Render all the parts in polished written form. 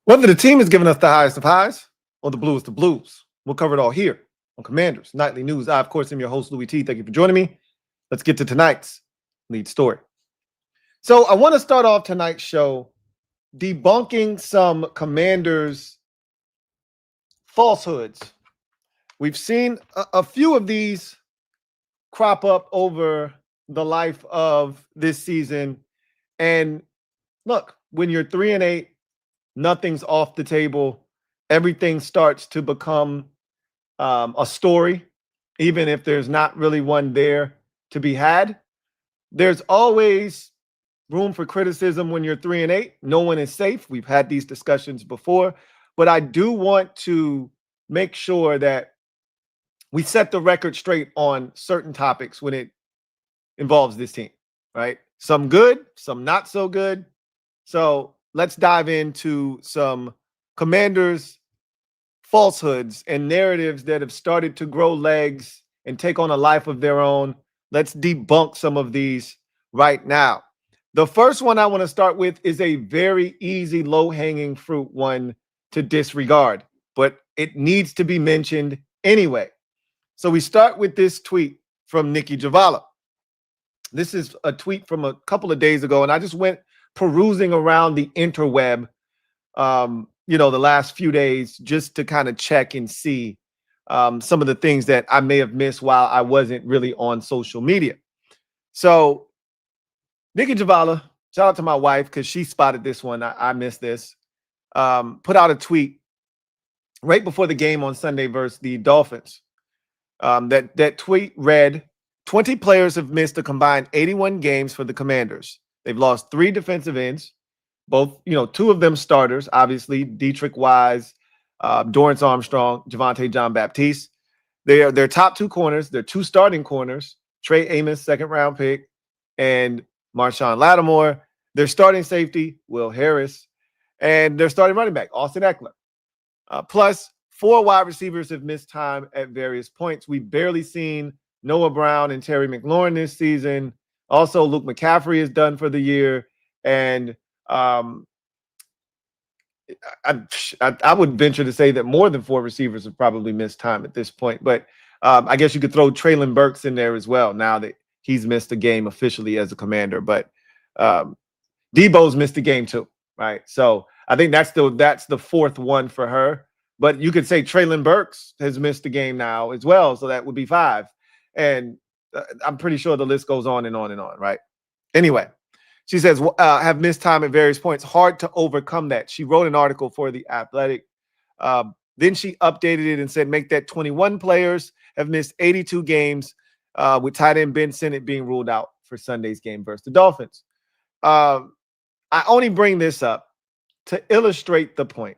Whether the team is giving us the highest of highs or the bluest of blues, we'll cover it all here on Commanders Nightly News. I, of course, am your host, Louie T. Thank you for joining me. Let's get to tonight's lead story. So I want to start off tonight's show debunking some Commanders falsehoods. We've seen a few of these crop up over the life of this season. And look, when you're 3-8, nothing's off the table. Everything starts to become a story, even if there's not really one there to be had. There's always room for criticism when you're 3-8. No one is safe. We've had these discussions before, but I do want to make sure that we set the record straight on certain topics when it involves this team, right? Some good, some not so good. So let's dive into some Commanders falsehoods and narratives that have started to grow legs and take on a life of their own. Let's debunk some of these right now. The first one I want to start with is a very easy, low-hanging fruit one to disregard, but it needs to be mentioned anyway. So we start with this tweet from Nikki Javala. This is a tweet from a couple of days ago, and I just went perusing around the interweb, the last few days just to kind of check and see some of the things that I may have missed while I wasn't really on social media. So Nikki Javala, shout out to my wife because she spotted this one. I missed this. Put out a tweet right before the game on Sunday versus the Dolphins. That tweet read, 20 players have missed a combined 81 games for the Commanders. They've lost 3 defensive ends, both, 2 of them starters, obviously, Dietrich Wise, Dorrance Armstrong, Javonte John Baptiste. Their top 2 corners, their 2 starting corners, Trey Amos, second-round pick, and Marshawn Lattimore. Their starting safety, Will Harris, and their starting running back, Austin Eckler. Plus, 4 wide receivers have missed time at various points. We've barely seen Noah Brown and Terry McLaurin this season. Also, Luke McCaffrey is done for the year. And I would venture to say that more than 4 receivers have probably missed time at this point. But I guess you could throw Traylon Burks in there as well now that he's missed a game officially as a Commander. But Debo's missed a game too, right? So I think that's the 4th one for her. But you could say Traylon Burks has missed a game now as well. So that would be 5. And I'm pretty sure the list goes on and on and on, right? Anyway, she says, have missed time at various points. Hard to overcome that. She wrote an article for The Athletic. Then she updated it and said, make that 21 players have missed 82 games, with tight end Ben Sinnott being ruled out for Sunday's game versus the Dolphins. I only bring this up to illustrate the point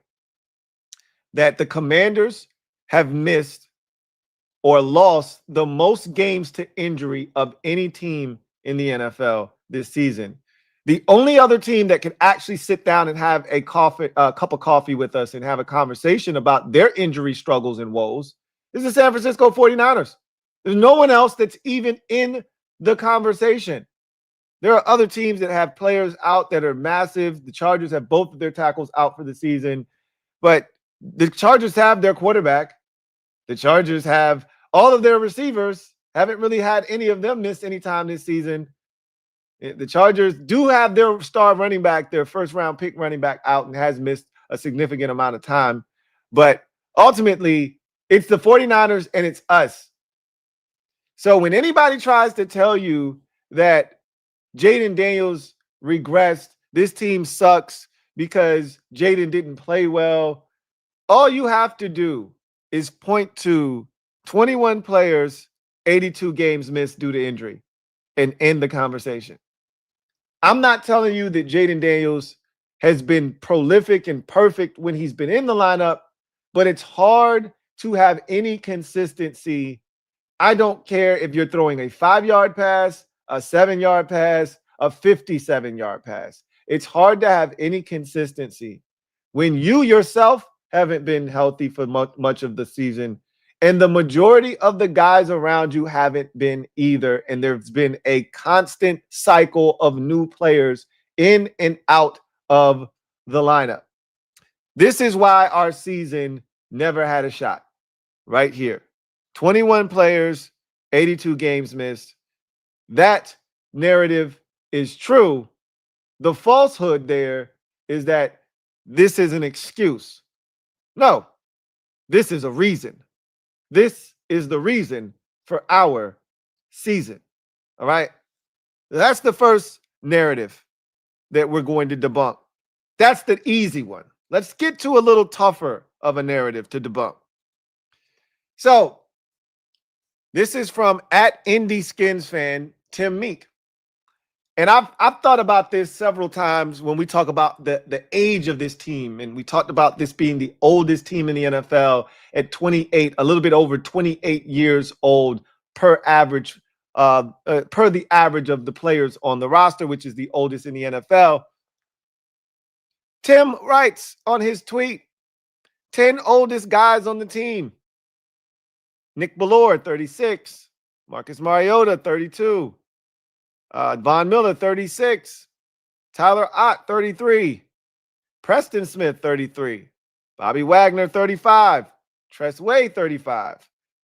that the Commanders have missed or lost the most games to injury of any team in the NFL this season. The only other team that can actually sit down and have a cup of coffee with us and have a conversation about their injury struggles and woes is the San Francisco 49ers. There's no one else that's even in the conversation. There are other teams that have players out that are massive. The Chargers have both of their tackles out for the season, but the Chargers have their quarterback. The Chargers have all of their receivers. Haven't really had any of them miss any time this season. The Chargers do have their star running back, their first-round pick running back out and has missed a significant amount of time. But ultimately, it's the 49ers and it's us. So when anybody tries to tell you that Jaden Daniels regressed, this team sucks because Jaden didn't play well, all you have to do is point to 21 players, 82 games missed due to injury, and end the conversation. I'm not telling you that Jaden Daniels has been prolific and perfect when he's been in the lineup, but it's hard to have any consistency. I don't care if you're throwing a 5-yard pass, a 7-yard pass, a 57-yard pass. It's hard to have any consistency when you yourself haven't been healthy for much of the season, and the majority of the guys around you haven't been either, and there's been a constant cycle of new players in and out of the lineup. This is why our season never had a shot. Right here. 21 players, 82 games missed. That narrative is true. The falsehood there is that this is an excuse. No, this is a reason. This is the reason for our season. All right. That's the first narrative that we're going to debunk. That's the easy one. Let's get to a little tougher of a narrative to debunk. So, this is from @IndieSkinsFan, Tim Meek. And I've thought about this several times when we talk about the age of this team. And we talked about this being the oldest team in the NFL at 28, a little bit over 28 years old per average, per the average of the players on the roster, which is the oldest in the NFL. Tim writes on his tweet, 10 oldest guys on the team. Nick Bellore, 36. Marcus Mariota, 32. Von Miller, 36. Tyler Ott, 33. Preston Smith, 33. Bobby Wagner, 35. Tress Way, 35.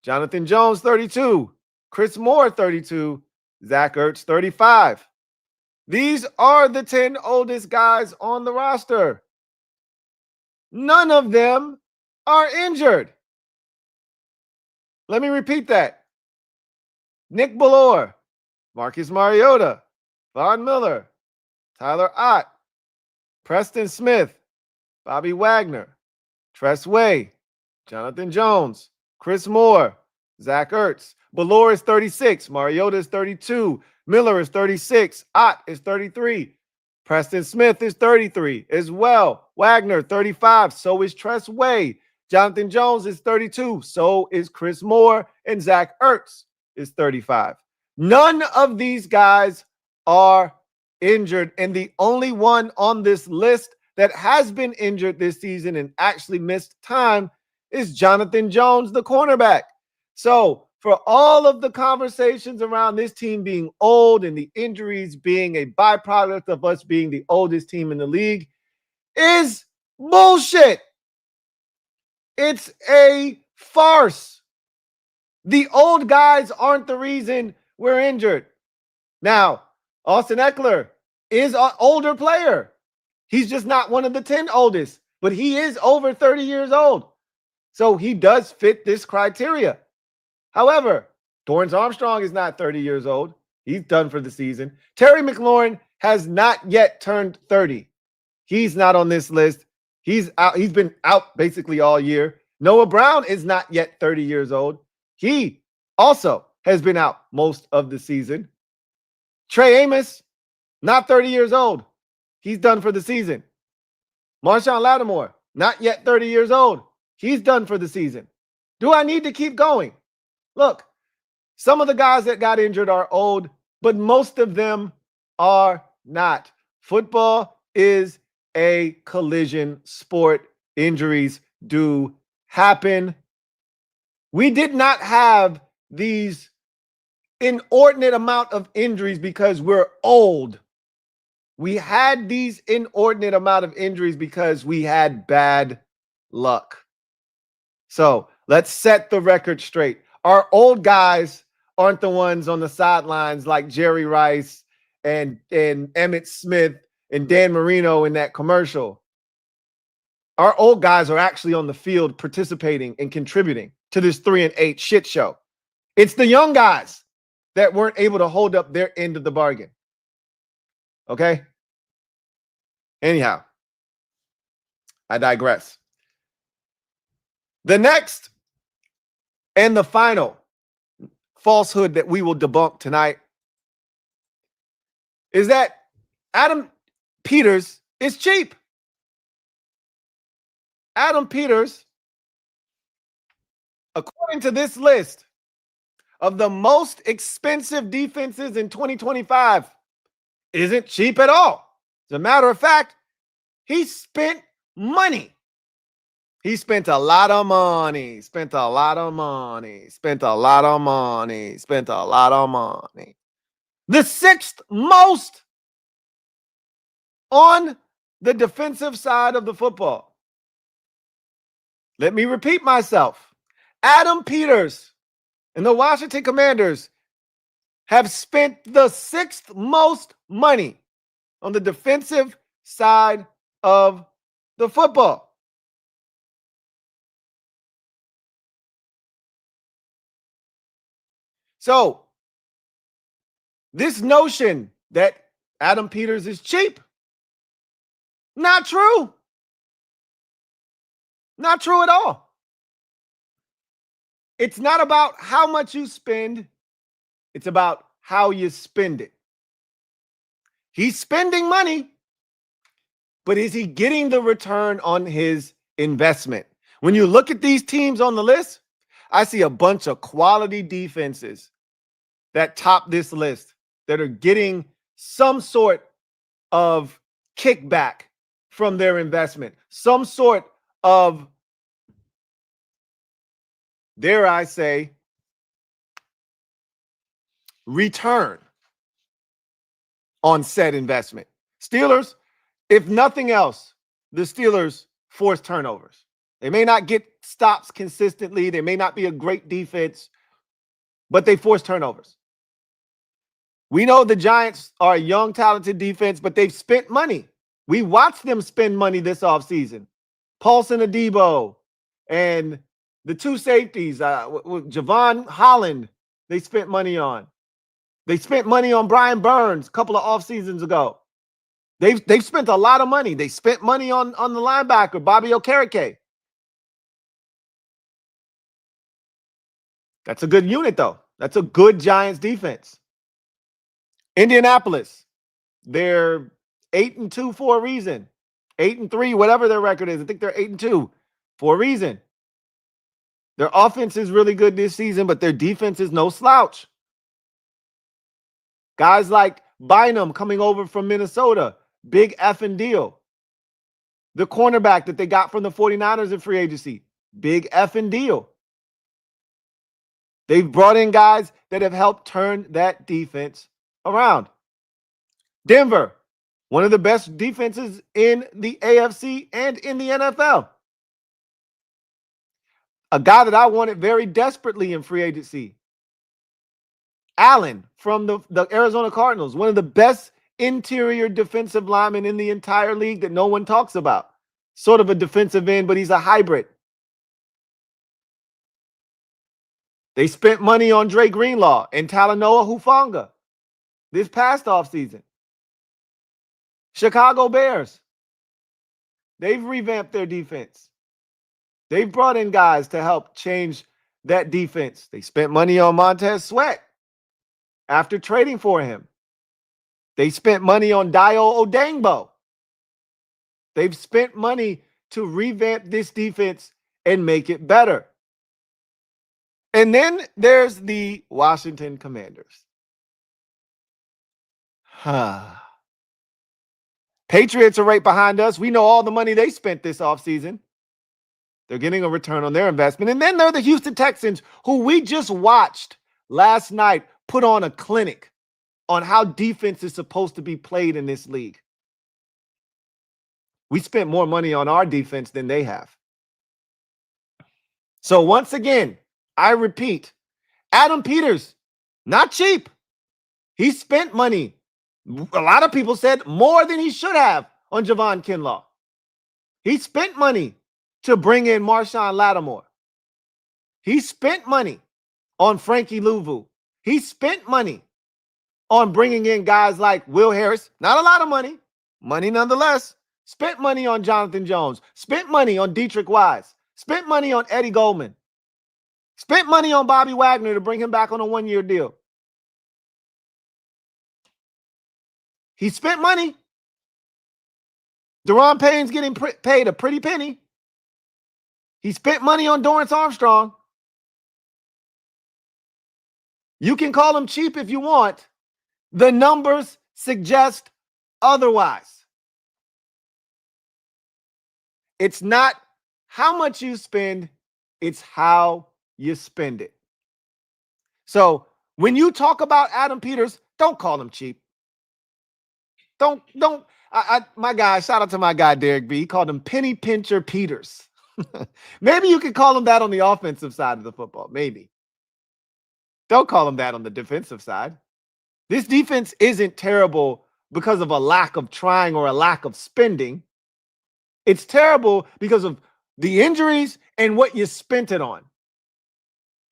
Jonathan Jones, 32. Chris Moore, 32. Zach Ertz, 35. These are the 10 oldest guys on the roster. None of them are injured. Let me repeat that. Nick Bellore, Marcus Mariota, Von Miller, Tyler Ott, Preston Smith, Bobby Wagner, Tress Way, Jonathan Jones, Chris Moore, Zach Ertz. Bellore is 36. Mariota is 32. Miller is 36. Ott is 33. Preston Smith is 33 as well. Wagner, 35. So is Tress Way. Jonathan Jones is 32. So is Chris Moore. And Zach Ertz is 35. None of these guys are injured. And the only one on this list that has been injured this season and actually missed time is Jonathan Jones, the cornerback. So for all of the conversations around this team being old and the injuries being a byproduct of us being the oldest team in the league is bullshit. It's a farce. The old guys aren't the reason we're injured. Now, Austin Eckler is an older player. He's just not one of the 10 oldest, but he is over 30 years old. So he does fit this criteria. However, Dorrance Armstrong is not 30 years old. He's done for the season. Terry McLaurin has not yet turned 30. He's not on this list. He's out. He's been out basically all year. Noah Brown is not yet 30 years old. He also has been out most of the season. Trey Amos, not 30 years old. He's done for the season. Marshawn Lattimore, not yet 30 years old. He's done for the season. Do I need to keep going? Look, some of the guys that got injured are old, but most of them are not. Football is a collision sport. Injuries do happen. We did not have these inordinate amount of injuries because we're old. We had these inordinate amount of injuries because we had bad luck. So let's set the record straight. Our old guys aren't the ones on the sidelines like Jerry Rice and Emmitt Smith and Dan Marino in that commercial. Our old guys are actually on the field participating and contributing to this 3-8 shit show. It's the young guys that weren't able to hold up their end of the bargain. Okay? Anyhow, I digress. The next and the final falsehood that we will debunk tonight is that Adam Peters is cheap. Adam Peters, according to this list of the most expensive defenses in 2025, isn't cheap at all. As a matter of fact, he spent money. He spent a lot of money, spent a lot of money, spent a lot of money, spent a lot of money. The sixth most on the defensive side of the football. Let me repeat myself. Adam Peters and the Washington Commanders have spent the 6th most money on the defensive side of the football. So, this notion that Adam Peters is cheap, not true. Not true at all. It's not about how much you spend. It's about how you spend it. He's spending money, but is he getting the return on his investment? When you look at these teams on the list, I see a bunch of quality defenses that top this list that are getting some sort of kickback from their investment, some sort of, dare I say, return on said investment. Steelers, if nothing else, the Steelers force turnovers. They may not get stops consistently. They may not be a great defense, but they force turnovers. We know the Giants are a young, talented defense, but they've spent money. We watched them spend money this offseason. Paulson Adebo and the two safeties, Javon Holland, they spent money on. They spent money on Brian Burns a couple of off seasons ago. They've spent a lot of money. They spent money on the linebacker, Bobby Okereke. That's a good unit, though. That's a good Giants defense. Indianapolis, they're 8-2 for a reason. 8-3, whatever their record is. I think they're 8-2 for a reason. Their offense is really good this season, but their defense is no slouch. Guys like Bynum coming over from Minnesota, big effing deal. The cornerback that they got from the 49ers in free agency, big effing deal. They've brought in guys that have helped turn that defense around. Denver, one of the best defenses in the AFC and in the NFL. A guy that I wanted very desperately in free agency, Allen from the Arizona Cardinals, one of the best interior defensive linemen in the entire league that no one talks about. Sort of a defensive end, but he's a hybrid. They spent money on Dre Greenlaw and Talanoa Hufanga this past offseason. Chicago Bears, they've revamped their defense. They've brought in guys to help change that defense. They spent money on Montez Sweat after trading for him. They spent money on Dio Odangbo. They've spent money to revamp this defense and make it better. And then there's the Washington Commanders. Patriots are right behind us. We know all the money they spent this offseason. They're getting a return on their investment. And then there are the Houston Texans, who we just watched last night put on a clinic on how defense is supposed to be played in this league. We spent more money on our defense than they have. So once again, I repeat, Adam Peters, not cheap. He spent money. A lot of people said more than he should have on Javon Kinlaw. He spent money to bring in Marshawn Lattimore. He spent money on Frankie Louvu. He spent money on bringing in guys like Will Harris. Not a lot of money. Money nonetheless. Spent money on Jonathan Jones. Spent money on Dietrich Wise. Spent money on Eddie Goldman. Spent money on Bobby Wagner to bring him back on a one-year deal. He spent money. Deron Payne's getting paid a pretty penny. He spent money on Dorrance Armstrong. You can call him cheap if you want. The numbers suggest otherwise. It's not how much you spend, it's how you spend it. So when you talk about Adam Peters, don't call him cheap. My guy, shout out to my guy, Derek B. He called him Penny Pincher Peters. Maybe you could call him that on the offensive side of the football. Maybe. Don't call him that on the defensive side. This defense isn't terrible because of a lack of trying or a lack of spending. It's terrible because of the injuries and what you spent it on.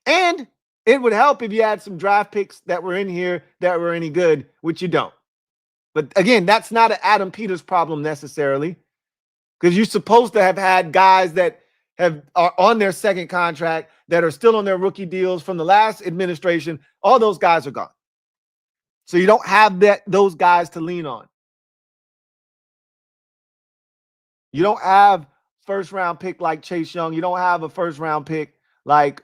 And it would help if you had some draft picks that were in here that were any good, which you don't. But again, that's not an Adam Peters problem necessarily, because you're supposed to have had guys that are on their second contract, that are still on their rookie deals from the last administration. All those guys are gone. So you don't have those guys to lean on. You don't have first-round pick like Chase Young. You don't have a first-round pick like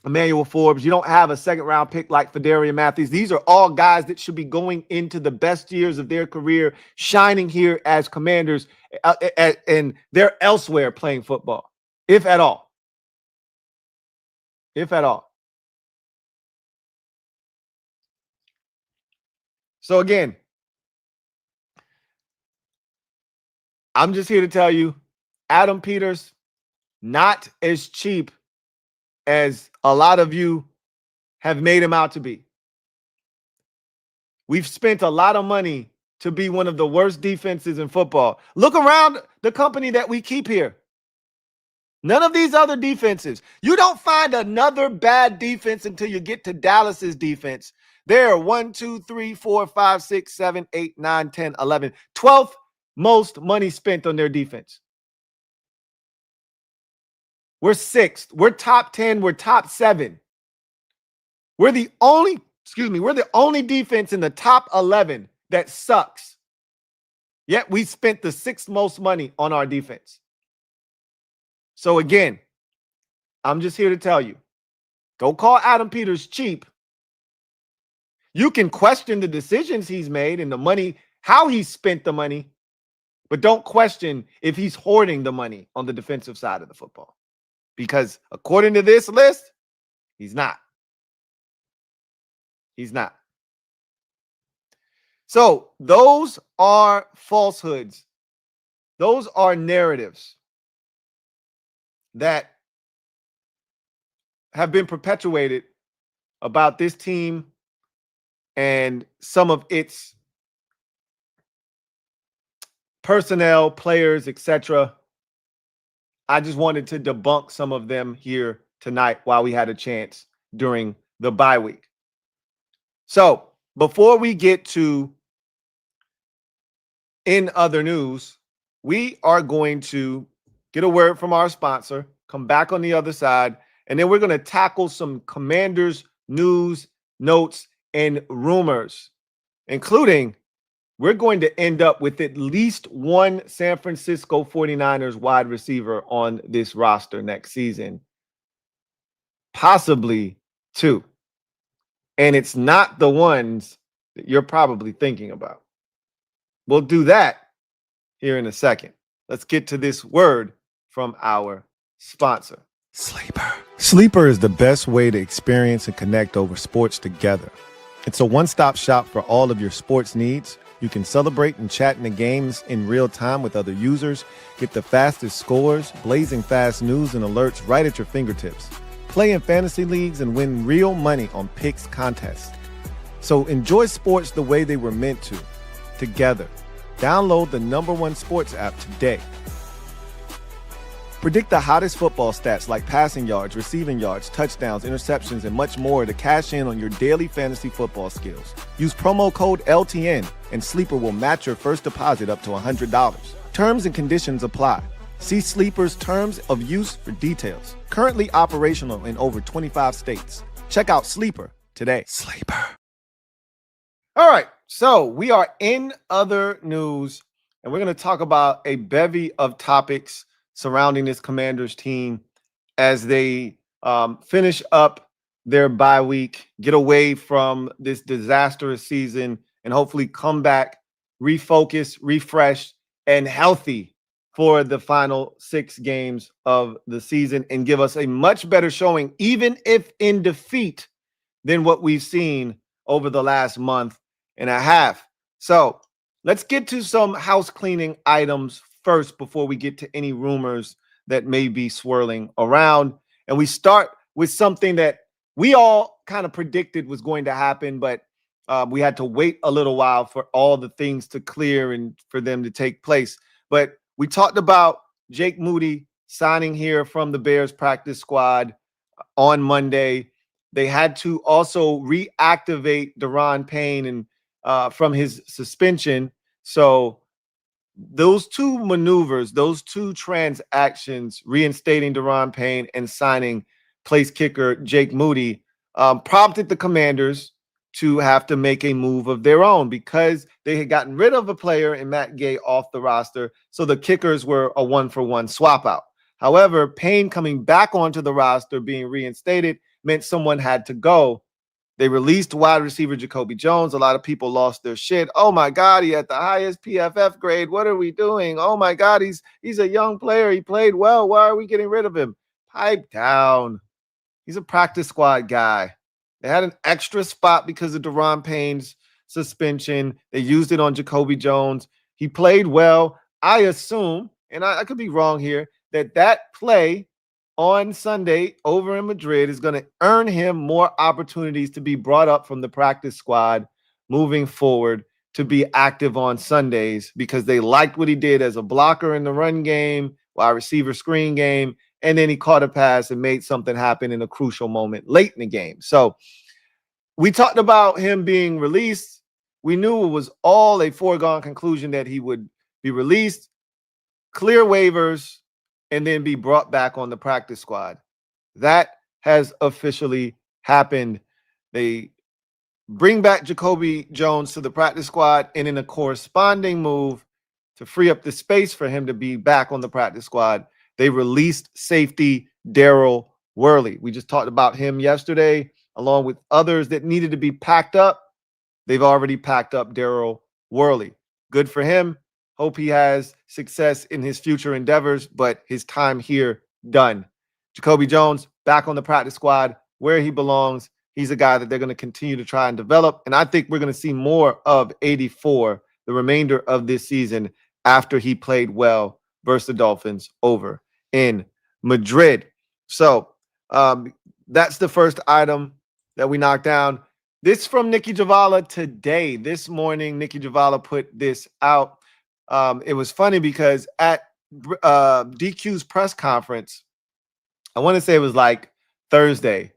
Emmanuel Forbes. You don't have a second-round pick like Fedarian Matthews. These are all guys that should be going into the best years of their career, shining here as Commanders, and they're elsewhere playing football, if at all. If at all. So again, I'm just here to tell you, Adam Peters, not as cheap as a lot of you have made him out to be. We've spent a lot of money to be one of the worst defenses in football. Look around the company that we keep here. None of these other defenses. You don't find another bad defense until you get to Dallas's defense. There are 1, 2, 3, 4, 5, 6, 7, 8, 9, 10, 11, 12th most money spent on their defense. We're 6th. We're top 10. We're top 7. We're the only defense in the top 11 that sucks. Yet we spent the 6th most money on our defense. So again, I'm just here to tell you, don't call Adam Peters cheap. You can question the decisions he's made and the money, how he spent the money, but don't question if he's hoarding the money on the defensive side of the football. Because according to this list, he's not. He's not. So those are falsehoods. Those are narratives that have been perpetuated about this team and some of its personnel, players, etc. I just wanted to debunk some of them here tonight while we had a chance during the bye week. So before we get to in other news, we are going to get a word from our sponsor, come back on the other side, and then we're going to tackle some Commanders news, notes, and rumors, including we're going to end up with at least one San Francisco 49ers wide receiver on this roster next season, possibly 2. And it's not the ones that you're probably thinking about. We'll do that here in a second. Let's get to this word from our sponsor. Sleeper. Sleeper is the best way to experience and connect over sports together. It's a one-stop shop for all of your sports needs. You can celebrate and chat in the games in real time with other users, get the fastest scores, blazing fast news and alerts right at your fingertips. Play in fantasy leagues and win real money on picks contests. So enjoy sports the way they were meant to, together. Download the #1 sports app today. Predict the hottest football stats like passing yards, receiving yards, touchdowns, interceptions, and much more to cash in on your daily fantasy football skills. Use promo code LTN and Sleeper will match your first deposit up to $100. Terms and conditions apply. See Sleeper's terms of use for details. Currently operational in over 25 states. Check out Sleeper today. Sleeper. All right, so we are in other news, and we're going to talk about a bevy of topics surrounding this Commanders team as they finish up their bye week, get away from this disastrous season, and hopefully come back refocused, refreshed, and healthy for the final 6 games of the season and give us a much better showing, even if in defeat, than what we've seen over the last month and a half. So let's get to some house cleaning items first before we get to any rumors that may be swirling around. And we start with something that we all kind of predicted was going to happen, but we had to wait a little while for all the things to clear and for them to take place. But we talked about Jake Moody signing here from the Bears practice squad on Monday. They had to also reactivate Daron Payne and from his suspension. So those two maneuvers, those two transactions, reinstating Daron Payne and signing place kicker Jake Moody, prompted the Commanders to have to make a move of their own because they had gotten rid of a player in Matt Gay off the roster. So the kickers were a 1-for-1 swap out. However, Payne coming back onto the roster, being reinstated, meant someone had to go. They released wide receiver Jacoby Jones. A lot of people lost their shit. Oh my God, he had the highest PFF grade. What are we doing? Oh my God, he's a young player. He played well. Why are we getting rid of him? Pipe down. He's a practice squad guy. They had an extra spot because of Daron Payne's suspension. They used it on Jacoby Jones. He played well. I assume, and I could be wrong here, that play on Sunday over in Madrid is going to earn him more opportunities to be brought up from the practice squad moving forward to be active on Sundays because they liked what he did as a blocker in the run game, wide receiver screen game, and then he caught a pass and made something happen in a crucial moment late in the game. So we talked about him being released. We knew it was all a foregone conclusion that he would be released, clear waivers, and then be brought back on the practice squad. That has officially happened. They bring back Jacoby Jones to the practice squad, and in a corresponding move to free up the space for him to be back on the practice squad, they released safety Daryl Worley. We just talked about him yesterday, along with others that needed to be packed up. They've already packed up Daryl Worley. Good for him. Hope he has success in his future endeavors, but his time here done. Jacoby Jones back on the practice squad where he belongs. He's a guy that they're going to continue to try and develop. And I think we're going to see more of 84 the remainder of this season after he played well versus the Dolphins over in Madrid. So that's the first item that we knocked down. This from Nikki Javala today. This morning, Nikki Javala put this out. It was funny because at DQ's press conference, I want to say it was like Thursday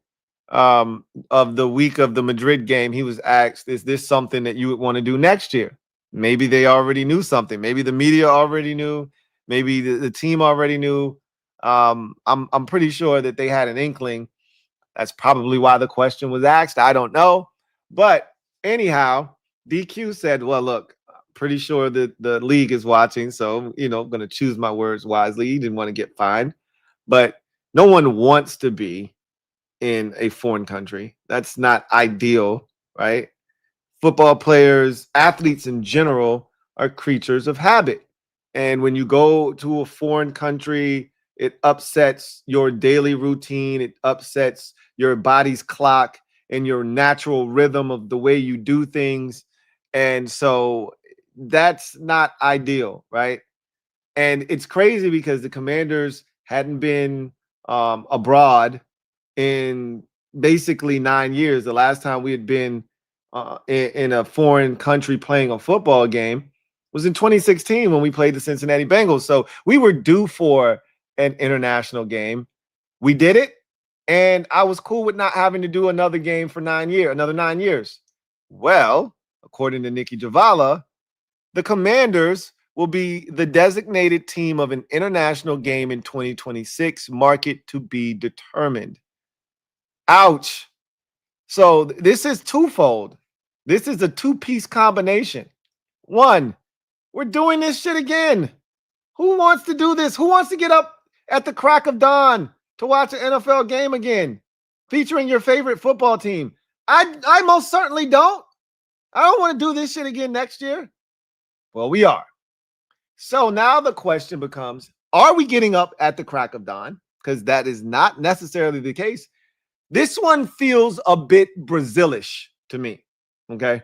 of the week of the Madrid game, he was asked, is this something that you would want to do next year? Maybe they already knew something. Maybe the media already knew. Maybe the team already knew. I'm pretty sure that they had an inkling. That's probably why the question was asked. I don't know. But anyhow, DQ said, well, look, pretty sure that the league is watching, so, I'm going to choose my words wisely. He didn't want to get fined, but no one wants to be in a foreign country. That's not ideal, right? Football players, athletes in general, are creatures of habit. And when you go to a foreign country, it upsets your daily routine. It upsets your body's clock and your natural rhythm of the way you do things. And so that's not ideal, right? And it's crazy because the Commanders hadn't been abroad in basically 9 years. The last time we had been in a foreign country playing a football game was in 2016 when we played the Cincinnati Bengals. So we were due for an international game. We did it, and I was cool with not having to do another game for another 9 years. Well, according to Nikki Javala, the Commanders will be the designated team of an international game in 2026, market to be determined. Ouch. So this is twofold. This is a two-piece combination. One, we're doing this shit again. Who wants to do this? Who wants to get up at the crack of dawn to watch an NFL game again featuring your favorite football team? I most certainly don't. I don't want to do this shit again next year. Well, we are. So now the question becomes, are we getting up at the crack of dawn? Because that is not necessarily the case. This one feels a bit Brazilish to me, okay?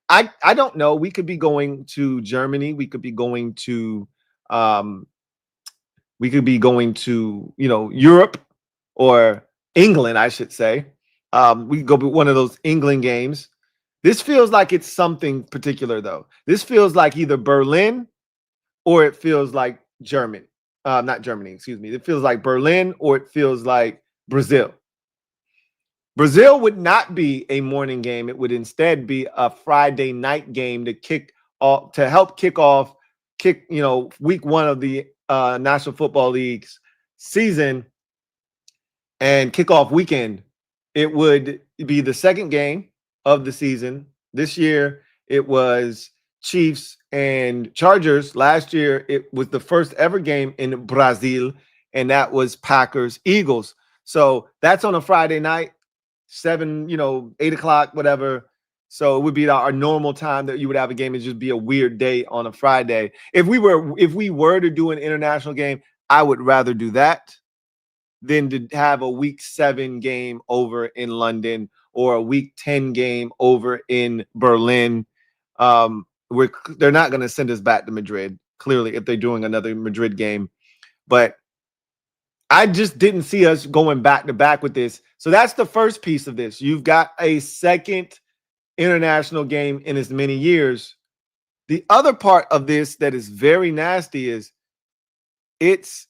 I don't know. We could be going to Germany. We could be going to We could be going to, Europe or England, I should say. We could go to one of those England games. This feels like it's something particular, though. This feels like either Berlin or it feels like Germany. Not Germany, excuse me. It feels like Berlin or it feels like Brazil. Brazil would not be a morning game. It would instead be a Friday night game to help kick off week one of the National Football League's season and kickoff weekend. It would be the second game of the season. This year, it was Chiefs and Chargers. Last year, it was the first ever game in Brazil, and that was Packers Eagles. So that's on a Friday night, 7, 8 o'clock, whatever. So it would be our normal time that you would have a game. It'd just be a weird day on a Friday. If we were to do an international game, I would rather do that than to have a week 7 game over in London or a week 10 game over in Berlin. They're not going to send us back to Madrid, clearly, if they're doing another Madrid game. But I just didn't see us going back to back with this. So that's the first piece of this. You've got a second international game in as many years. The other part of this that is very nasty is it's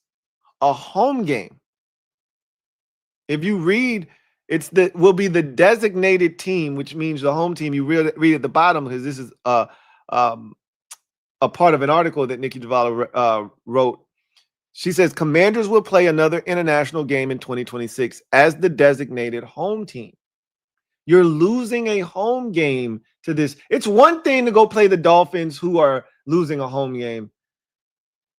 a home game. If you read, will be the designated team, which means the home team. You read at the bottom because this is a part of an article that Nikki Javala wrote. She says Commanders will play another international game in 2026 as the designated home team. You're losing a home game to this. It's one thing to go play the Dolphins, who are losing a home game.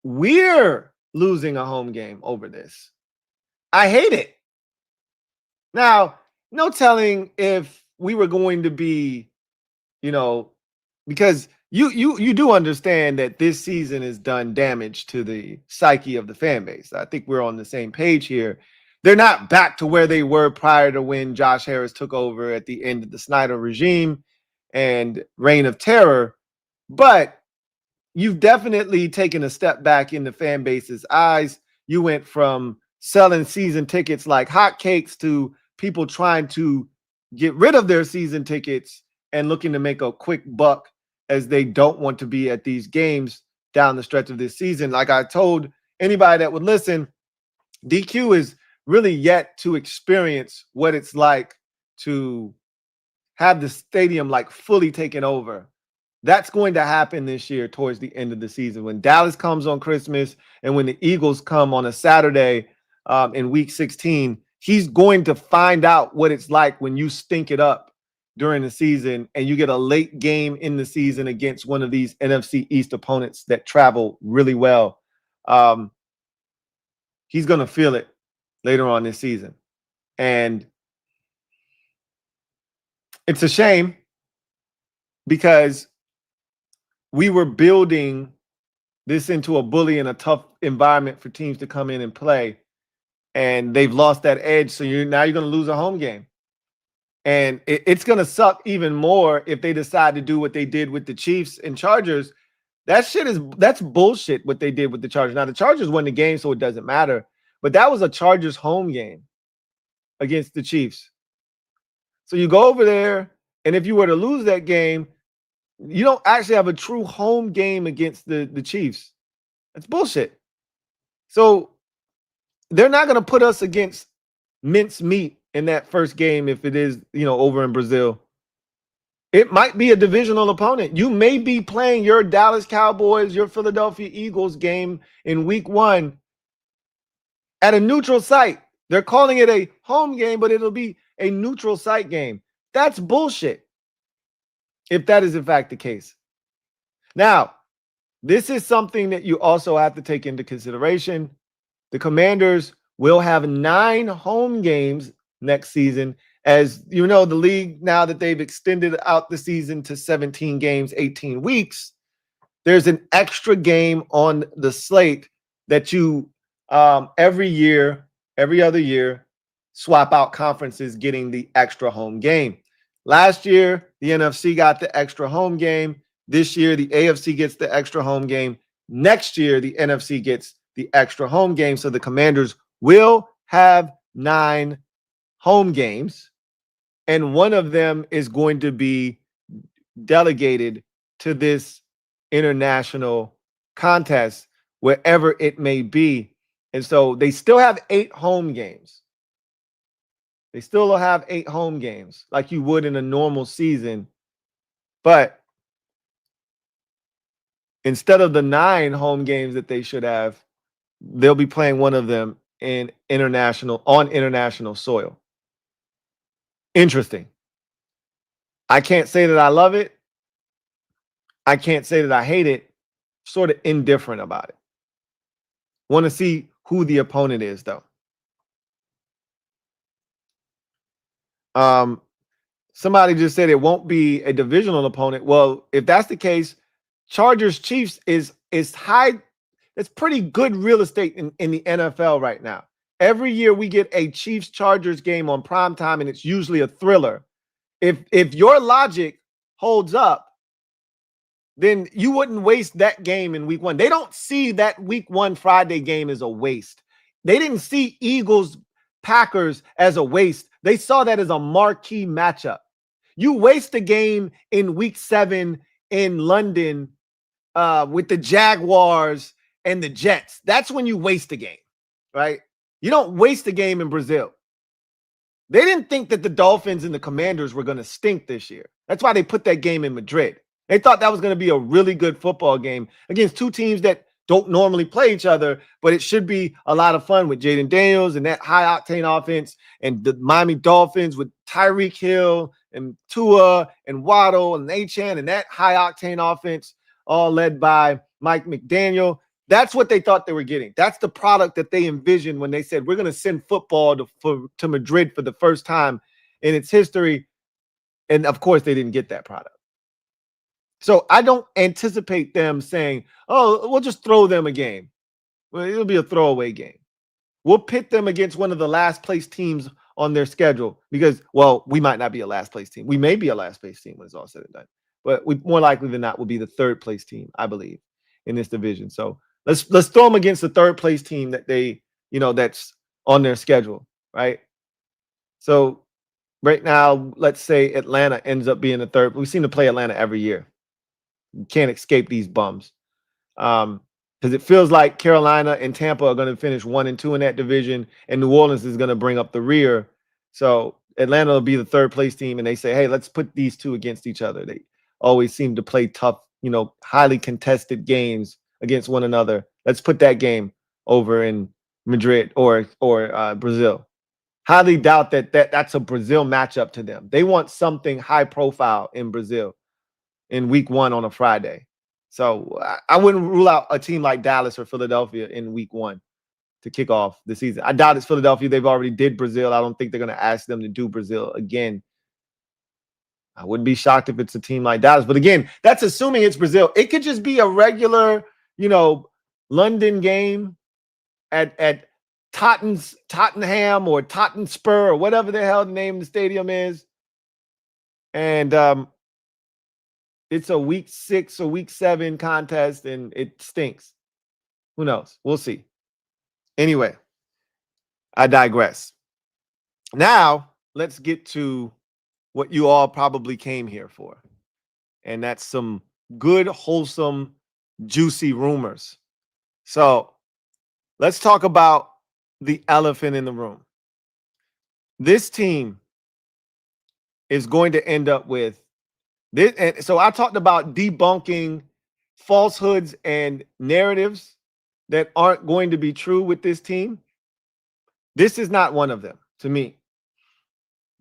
We're losing a home game over this. I hate it. Now, no telling if we were going to be, because you do understand that this season has done damage to the psyche of the fan base. I think we're on the same page here. They're not back to where they were prior to when Josh Harris took over at the end of the Snyder regime and reign of terror, but you've definitely taken a step back in the fan base's eyes. You went from selling season tickets like hotcakes to people trying to get rid of their season tickets and looking to make a quick buck, as they don't want to be at these games down the stretch of this season. Like I told anybody that would listen, DQ is really yet to experience what it's like to have the stadium like fully taken over. That's going to happen this year towards the end of the season when Dallas comes on Christmas and when the Eagles come on a Saturday in week 16. He's going to find out what it's like when you stink it up during the season and you get a late game in the season against one of these NFC East opponents that travel really well. He's going to feel it later on this season. And it's a shame because we were building this into a bully and a tough environment for teams to come in and play. And they've lost that edge. So now you're going to lose a home game. And it's going to suck even more if they decide to do what they did with the Chiefs and Chargers. That's bullshit what they did with the Chargers. Now, the Chargers won the game, so it doesn't matter. But that was a Chargers home game against the Chiefs. So you go over there, and if you were to lose that game, you don't actually have a true home game against the Chiefs. That's bullshit. So they're not going to put us against mincemeat in that first game if it is, over in Brazil. It might be a divisional opponent. You may be playing your Dallas Cowboys, your Philadelphia Eagles game in week 1 at a neutral site. They're calling it a home game, but it'll be a neutral site game. That's bullshit, if that is in fact the case. Now, this is something that you also have to take into consideration. The Commanders will have 9 home games next season. As you know, the league, now that they've extended out the season to 17 games, 18 weeks, there's an extra game on the slate that you every other year, swap out conferences getting the extra home game. Last year, the NFC got the extra home game. This year, the AFC gets the extra home game. Next year, the NFC gets the extra home games. So the Commanders will have 9 home games, and one of them is going to be delegated to this international contest, wherever it may be. And so they still have 8 home games. They still will have 8 home games like you would in a normal season. But instead of the 9 home games that they should have, they'll be playing one of them on international soil. Interesting. I can't say that I love it. I can't say that I hate it. Sort of indifferent about it. Want to see who the opponent is, though. Somebody just said it won't be a divisional opponent. Well, if that's the case, Chargers Chiefs is high. It's pretty good real estate in the NFL right now. Every year we get a Chiefs Chargers game on prime time, and it's usually a thriller. If your logic holds up, then you wouldn't waste that game in week 1. They don't see that week 1 Friday game as a waste. They didn't see Eagles Packers as a waste. They saw that as a marquee matchup. You waste a game in week 7 in London with the Jaguars and the Jets. That's when you waste a game, right? You don't waste a game in Brazil. They didn't think that the Dolphins and the Commanders were going to stink this year. That's why they put that game in Madrid. They thought that was going to be a really good football game against 2 teams that don't normally play each other, but it should be a lot of fun with Jaden Daniels and that high-octane offense, and the Miami Dolphins with Tyreek Hill and Tua and Waddle and Achane and that high-octane offense, all led by Mike McDaniel. That's what they thought they were getting. That's the product that they envisioned when they said, we're going to send football to Madrid for the first time in its history. And, of course, they didn't get that product. So I don't anticipate them saying, oh, we'll just throw them a game. Well, it'll be a throwaway game. We'll pit them against one of the last place teams on their schedule because, well, we might not be a last place team. We may be a last place team when it's all said and done. But we more likely than not will be the 3rd place team, I believe, in this division. So let's throw them against the 3rd place team that they, that's on their schedule, right? So right now, let's say Atlanta ends up being the 3rd. We seem to play Atlanta every year. You can't escape these bums. Because it feels like Carolina and Tampa are going to finish 1 and 2 in that division, and New Orleans is going to bring up the rear. So Atlanta will be the 3rd place team, and they say, hey, let's put these 2 against each other. They always seem to play tough, highly contested games against one another. Let's put that game over in Madrid or Brazil. Highly doubt that's a Brazil matchup to them. They want something high profile in Brazil in week 1 on a Friday. So I wouldn't rule out a team like Dallas or Philadelphia in week 1 to kick off the season. I doubt it's Philadelphia. They've already did Brazil. I don't think they're going to ask them to do Brazil again. I wouldn't be shocked if it's a team like Dallas. But again, that's assuming it's Brazil. It could just be a regular, London game at Tottenham or Tottenspur or whatever the hell the name of the stadium is. And it's a week 6 or week 7 contest, and it stinks. Who knows? We'll see. Anyway, I digress. Now, let's get to what you all probably came here for. And that's some good, wholesome, juicy rumors. So let's talk about the elephant in the room. This team is going to end up with this. And so I talked about debunking falsehoods and narratives that aren't going to be true with this team. This is not one of them to me.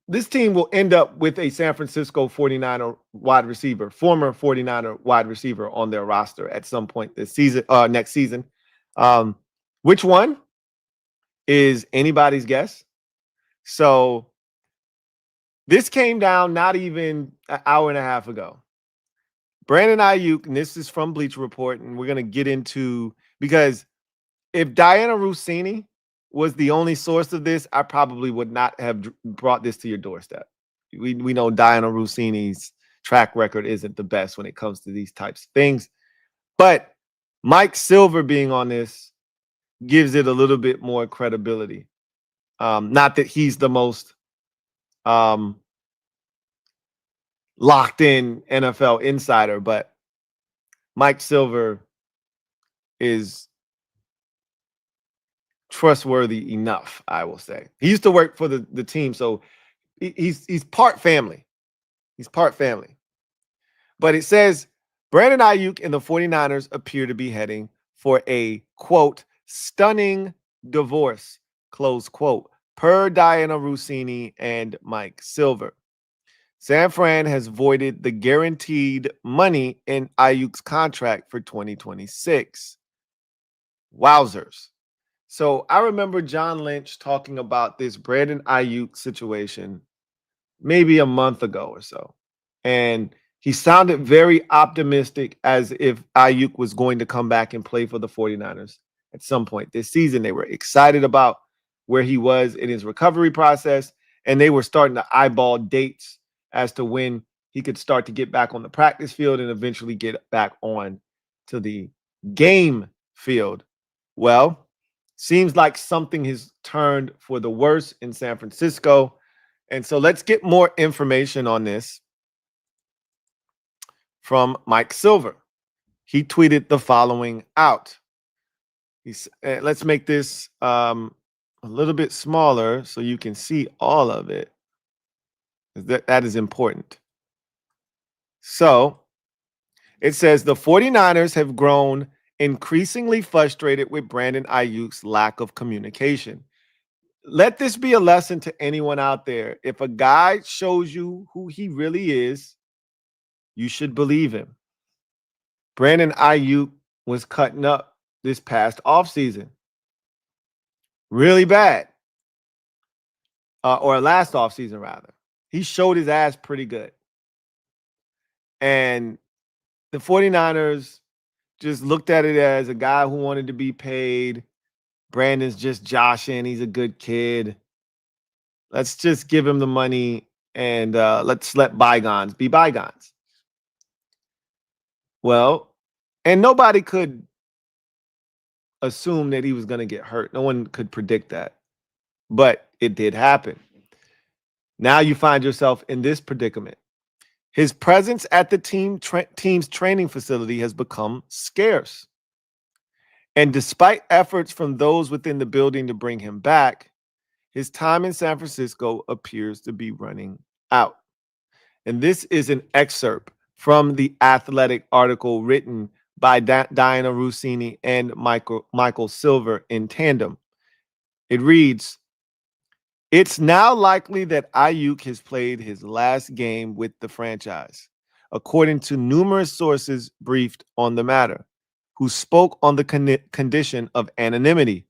This team will end up with a San Francisco 49er wide receiver, former 49er wide receiver on their roster at some point this season, next season. Which one is anybody's guess? So this came down not even an hour and a half ago. Brandon Ayuk, and this is from Bleacher Report, and we're going to get into, because if Diana Rossini was the only source of this, I probably would not have brought this to your doorstep. We know Diana Rossini's track record isn't the best when it comes to these types of things. But Mike Silver being on this gives it a little bit more credibility. Not that he's the most locked in NFL insider, but Mike Silver is trustworthy enough, I will say. He used to work for the team, so he's part family. He's part family. But it says Brandon Ayuk and the 49ers appear to be heading for a, quote, stunning divorce, close quote, per Diana Rossini and Mike Silver. San Fran has voided the guaranteed money in Ayuk's contract for 2026. Wowzers. So I remember John Lynch talking about this Brandon Ayuk situation maybe a month ago or so. And he sounded very optimistic, as if Ayuk was going to come back and play for the 49ers at some point this season. They were excited about where he was in his recovery process, and they were starting to eyeball dates as to when he could start to get back on the practice field and eventually get back on to the game field. Well, seems like something has turned for the worse in San Francisco. And so let's get more information on this from Mike Silver. He tweeted the following out. Let's make this a little bit smaller so you can see all of it. That is important. So it says the 49ers have grown increasingly frustrated with Brandon Ayuk's lack of communication. Let this be a lesson to anyone out there. If a guy shows you who he really is, you should believe him. Brandon Ayuk was cutting up this past offseason. Really bad. Or last offseason, rather. He showed his ass pretty good. And the 49ers just looked at it as a guy who wanted to be paid. Brandon's just joshing. He's a good kid. Let's just give him the money and let's let bygones be bygones. Well, and nobody could assume that he was going to get hurt. No one could predict that. But it did happen. Now you find yourself in this predicament. His presence at the team's training facility has become scarce. And despite efforts from those within the building to bring him back, his time in San Francisco appears to be running out. And this is an excerpt from the Athletic article written by Diana Rossini and Michael Silver in tandem. It reads, "It's now likely that Ayuk has played his last game with the franchise, according to numerous sources briefed on the matter, who spoke on the condition of anonymity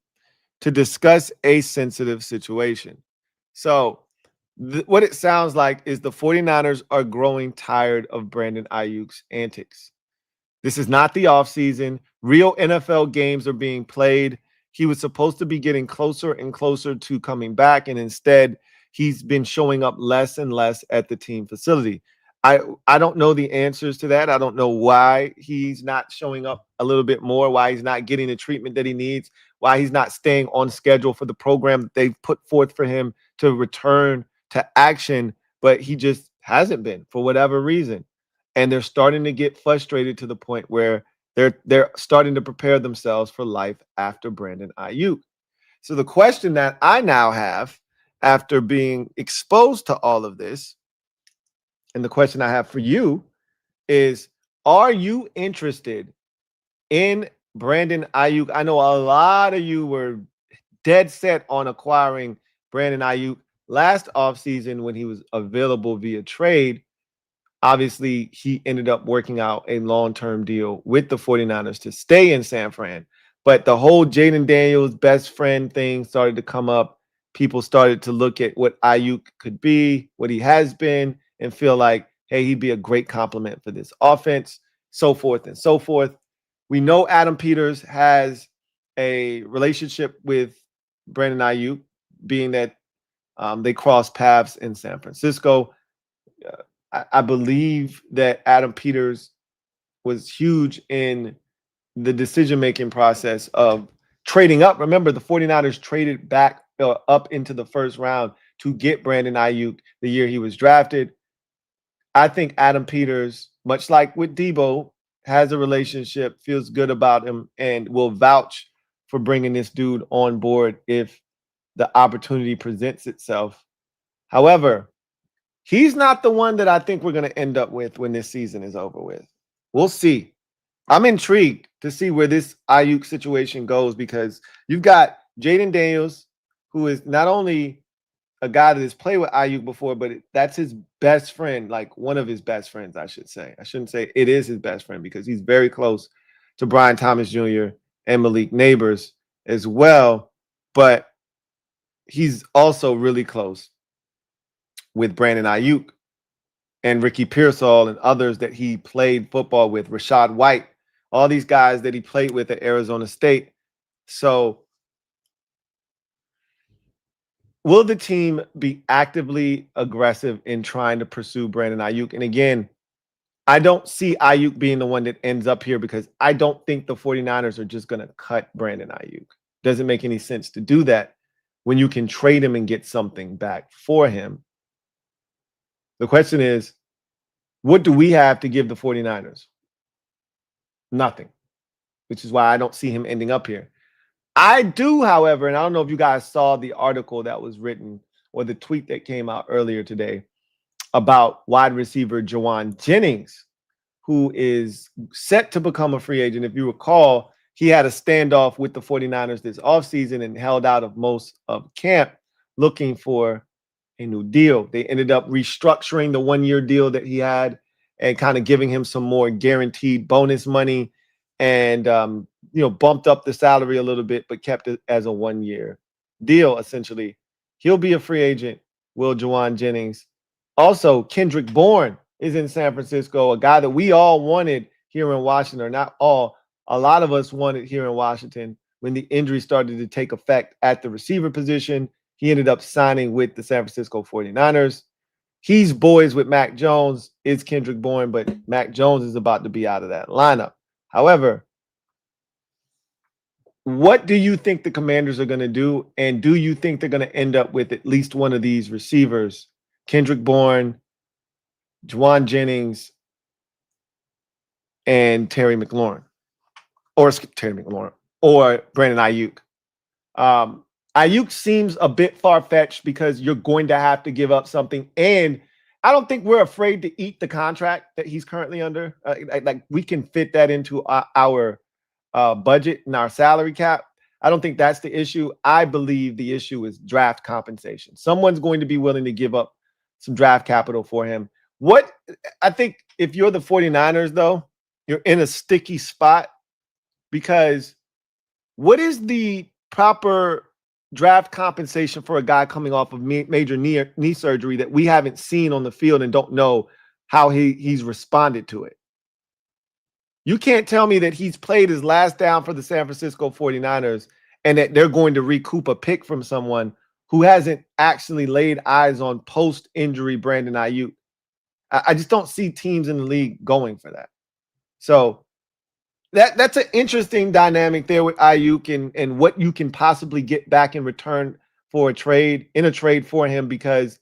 to discuss a sensitive situation." So what it sounds like is the 49ers are growing tired of Brandon Ayuk's antics. This is not the offseason. Real NFL games are being played. He was supposed to be getting closer and closer to coming back, and instead he's been showing up less and less at the team facility. I don't know the answers to that. I don't know why he's not showing up a little bit more, why he's not getting the treatment that he needs, why he's not staying on schedule for the program that they've put forth for him to return to action, but he just hasn't been for whatever reason. And they're starting to get frustrated to the point where they're starting to prepare themselves for life after Brandon Ayuk. So the question that I now have after being exposed to all of this, and the question I have for you is, are you interested in Brandon Ayuk? I know a lot of you were dead set on acquiring Brandon Ayuk last offseason when he was available via trade. Obviously, he ended up working out a long-term deal with the 49ers to stay in San Fran. But the whole Jaden Daniels best friend thing started to come up. People started to look at what Ayuk could be, what he has been, and feel like, hey, he'd be a great complement for this offense, so forth and so forth. We know Adam Peters has a relationship with Brandon Ayuk, being that they crossed paths in San Francisco. I believe that Adam Peters was huge in the decision-making process of trading up. Remember, the 49ers traded back up into the first round to get Brandon Ayuk the year he was drafted. I think Adam Peters, much like with Debo, has a relationship, feels good about him, and will vouch for bringing this dude on board if the opportunity presents itself. However, he's not the one that I think we're going to end up with when this season is over with. We'll see. I'm intrigued to see where this Ayuk situation goes because you've got Jaden Daniels, who is not only a guy that has played with Ayuk before, but that's his best friend, like one of his best friends, I should say. I shouldn't say it is his best friend because he's very close to Brian Thomas Jr. and Malik Neighbors as well. But he's also really close with Brandon Ayuk and Ricky Pearsall and others that he played football with, Rashad White, all these guys that he played with at Arizona State. So will the team be actively aggressive in trying to pursue Brandon Ayuk? And again, I don't see Ayuk being the one that ends up here because I don't think the 49ers are just going to cut Brandon Ayuk. Doesn't make any sense to do that when you can trade him and get something back for him. The question is, what do we have to give the 49ers? Nothing, which is why I don't see him ending up here. I do, however, and I don't know if you guys saw the article that was written or the tweet that came out earlier today about wide receiver Jauan Jennings, who is set to become a free agent. If you recall, he had a standoff with the 49ers this offseason and held out of most of camp looking for a new deal. They ended up restructuring the one-year deal that he had and kind of giving him some more guaranteed bonus money and bumped up the salary a little bit, but kept it as a one-year deal, essentially. He'll be a free agent, will Jauan Jennings. Also, Kendrick Bourne is in San Francisco, a guy that we all wanted here in Washington, or not all, a lot of us wanted here in Washington when the injury started to take effect at the receiver position. He ended up signing with the San Francisco 49ers. He's boys with Mac Jones, is Kendrick Bourne, but Mac Jones is about to be out of that lineup. However, what do you think the Commanders are going to do? And do you think they're going to end up with at least one of these receivers, Kendrick Bourne, Jauan Jennings, and Terry McLaurin, or Brandon Ayuk? Ayuk seems a bit far-fetched because you're going to have to give up something. And I don't think we're afraid to eat the contract that he's currently under. Like we can fit that into our budget and our salary cap. I don't think that's the issue. I believe the issue is draft compensation. Someone's going to be willing to give up some draft capital for him. What I think if you're the 49ers, though, you're in a sticky spot because what is the proper draft compensation for a guy coming off of major knee surgery that we haven't seen on the field and don't know how he's responded to it? You can't tell me that he's played his last down for the San Francisco 49ers and that they're going to recoup a pick from someone who hasn't actually laid eyes on post-injury Brandon Ayuk. I just don't see teams in the league going for that. So that's an interesting dynamic there with Ayuk and what you can possibly get back in return for a trade for him, because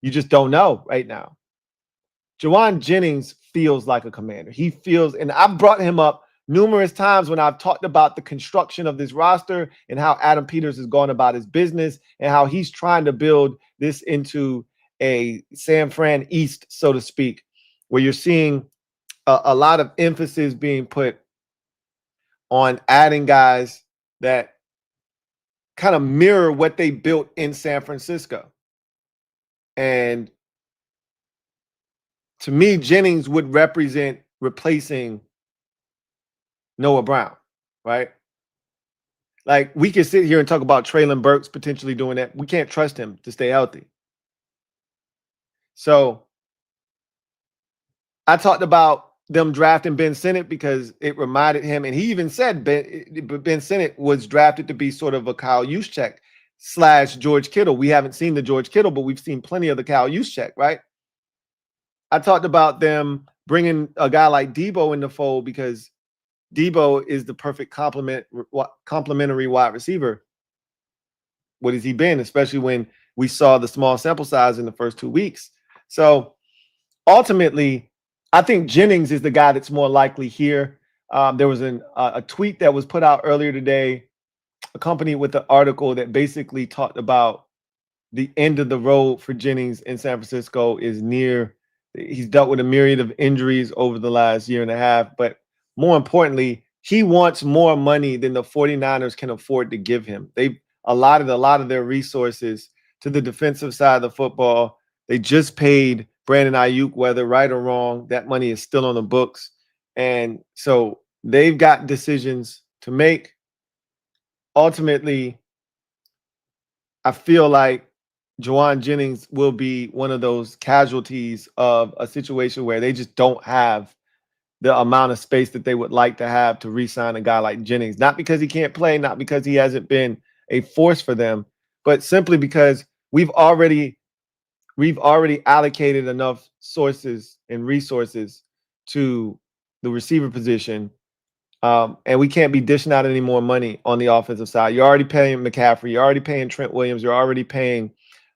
you just don't know right now. Jauan Jennings feels like a Commander. He feels, and I've brought him up numerous times when I've talked about the construction of this roster and how Adam Peters has gone about his business and how he's trying to build this into a San Fran East, so to speak, where you're seeing a lot of emphasis being put on adding guys that kind of mirror what they built in San Francisco. And to me, Jennings would represent replacing Noah Brown, right? Like, we can sit here and talk about Treylon Burks potentially doing that. We can't trust him to stay healthy. So I talked about them drafting Ben Sinnott because it reminded him, and he even said Ben Sinnott was drafted to be sort of a Kyle Juszczyk / George Kittle. We haven't seen the George Kittle, but we've seen plenty of the Kyle Juszczyk, right? I talked about them bringing a guy like Debo in the fold because Debo is the perfect complementary wide receiver. What has he been, especially when we saw the small sample size in the first 2 weeks? So ultimately, I think Jennings is the guy that's more likely here. There was a tweet that was put out earlier today, accompanied with an article that basically talked about the end of the road for Jennings in San Francisco is near. He's dealt with a myriad of injuries over the last year and a half, but more importantly, he wants more money than the 49ers can afford to give him. They've allotted a lot of their resources to the defensive side of the football. They just paid Brandon Ayuk, whether right or wrong. That money is still on the books. And so they've got decisions to make. Ultimately, I feel like Jauan Jennings will be one of those casualties of a situation where they just don't have the amount of space that they would like to have to re-sign a guy like Jennings. Not because he can't play, not because he hasn't been a force for them, but simply because we've already allocated enough sources and resources to the receiver position. And we can't be dishing out any more money on the offensive side. You're already paying McCaffrey. You're already paying Trent Williams. You're already paying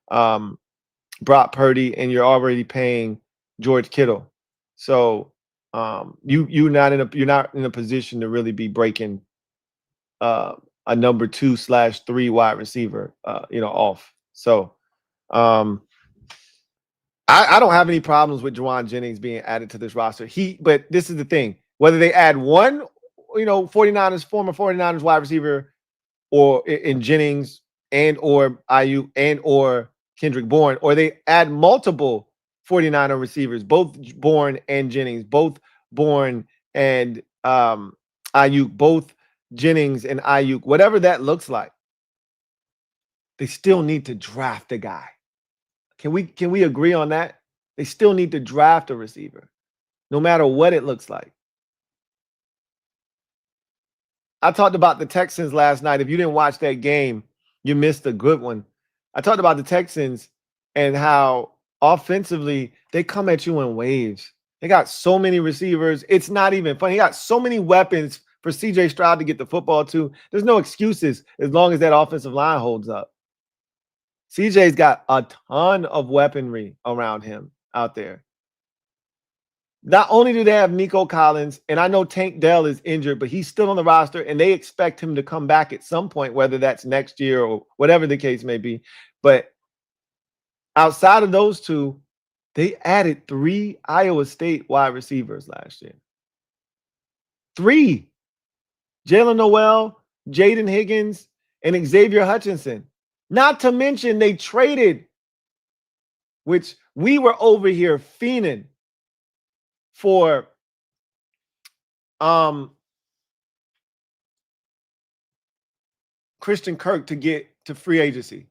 Brock Purdy, and you're already paying George Kittle. So you're not in a position to really be breaking a number 2/3 wide receiver off. So I don't have any problems with Jauan Jennings being added to this roster. But this is the thing: whether they add one, 49ers former 49ers wide receiver, or in Jennings and or Ayuk and or Kendrick Bourne, or they add multiple 49er receivers, both Bourne and Jennings, both Bourne and Ayuk, both Jennings and Ayuk, whatever that looks like, they still need to draft a guy. Can we agree on that? They still need to draft a receiver, no matter what it looks like. I talked about the Texans last night. If you didn't watch that game, you missed a good one. I talked about the Texans and how offensively they come at you in waves. They got so many receivers. It's not even funny. They got so many weapons for CJ Stroud to get the football to. There's no excuses as long as that offensive line holds up. CJ's got a ton of weaponry around him out there. Not only do they have Nico Collins, and I know Tank Dell is injured, but he's still on the roster, and they expect him to come back at some point, whether that's next year or whatever the case may be. But outside of those two, they added 3 Iowa State wide receivers last year. 3. Jalen Noel, Jaden Higgins, and Xavier Hutchinson. Not to mention they traded, which we were over here fiending for Christian Kirk to get to free agency.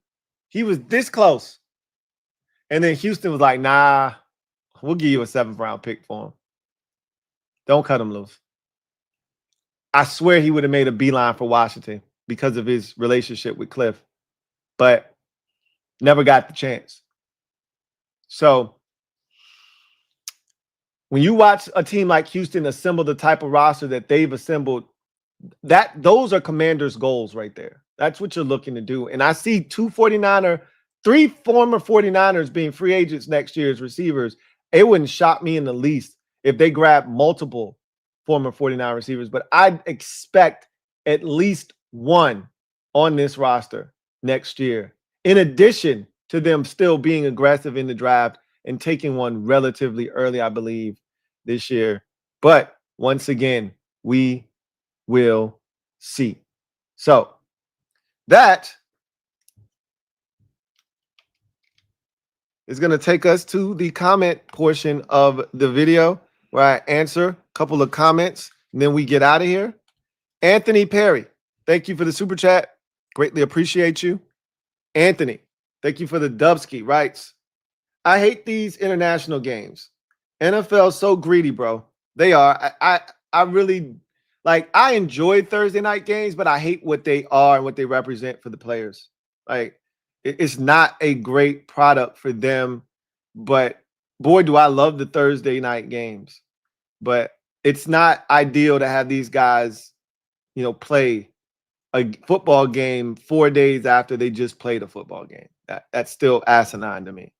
He was this close. And then Houston was like, nah, we'll give you a 7th round pick for him. Don't cut him loose. I swear he would have made a beeline for Washington because of his relationship with Cliff, but never got the chance. So when you watch a team like Houston assemble the type of roster that they've assembled, those are Commanders' goals right there. That's what you're looking to do. And I see 3 former 49ers being free agents next year as receivers. It wouldn't shock me in the least if they grab multiple former 49 receivers, but I'd expect at least one on this roster next year, in addition to them still being aggressive in the draft and taking one relatively early, I believe, this year. But once again, we will see. So that is going to take us to the comment portion of the video where I answer a couple of comments and then we get out of here. Anthony Perry, thank you for the super chat. Greatly appreciate you. Anthony, thank you for the Dubski, writes, I hate these international games. NFL's so greedy, bro. They are. I really like, I enjoy Thursday night games, but I hate what they are and what they represent for the players. Like, it's not a great product for them, but boy, do I love the Thursday night games. But it's not ideal to have these guys, play a football game 4 days after they just played a football game. That's still asinine to me.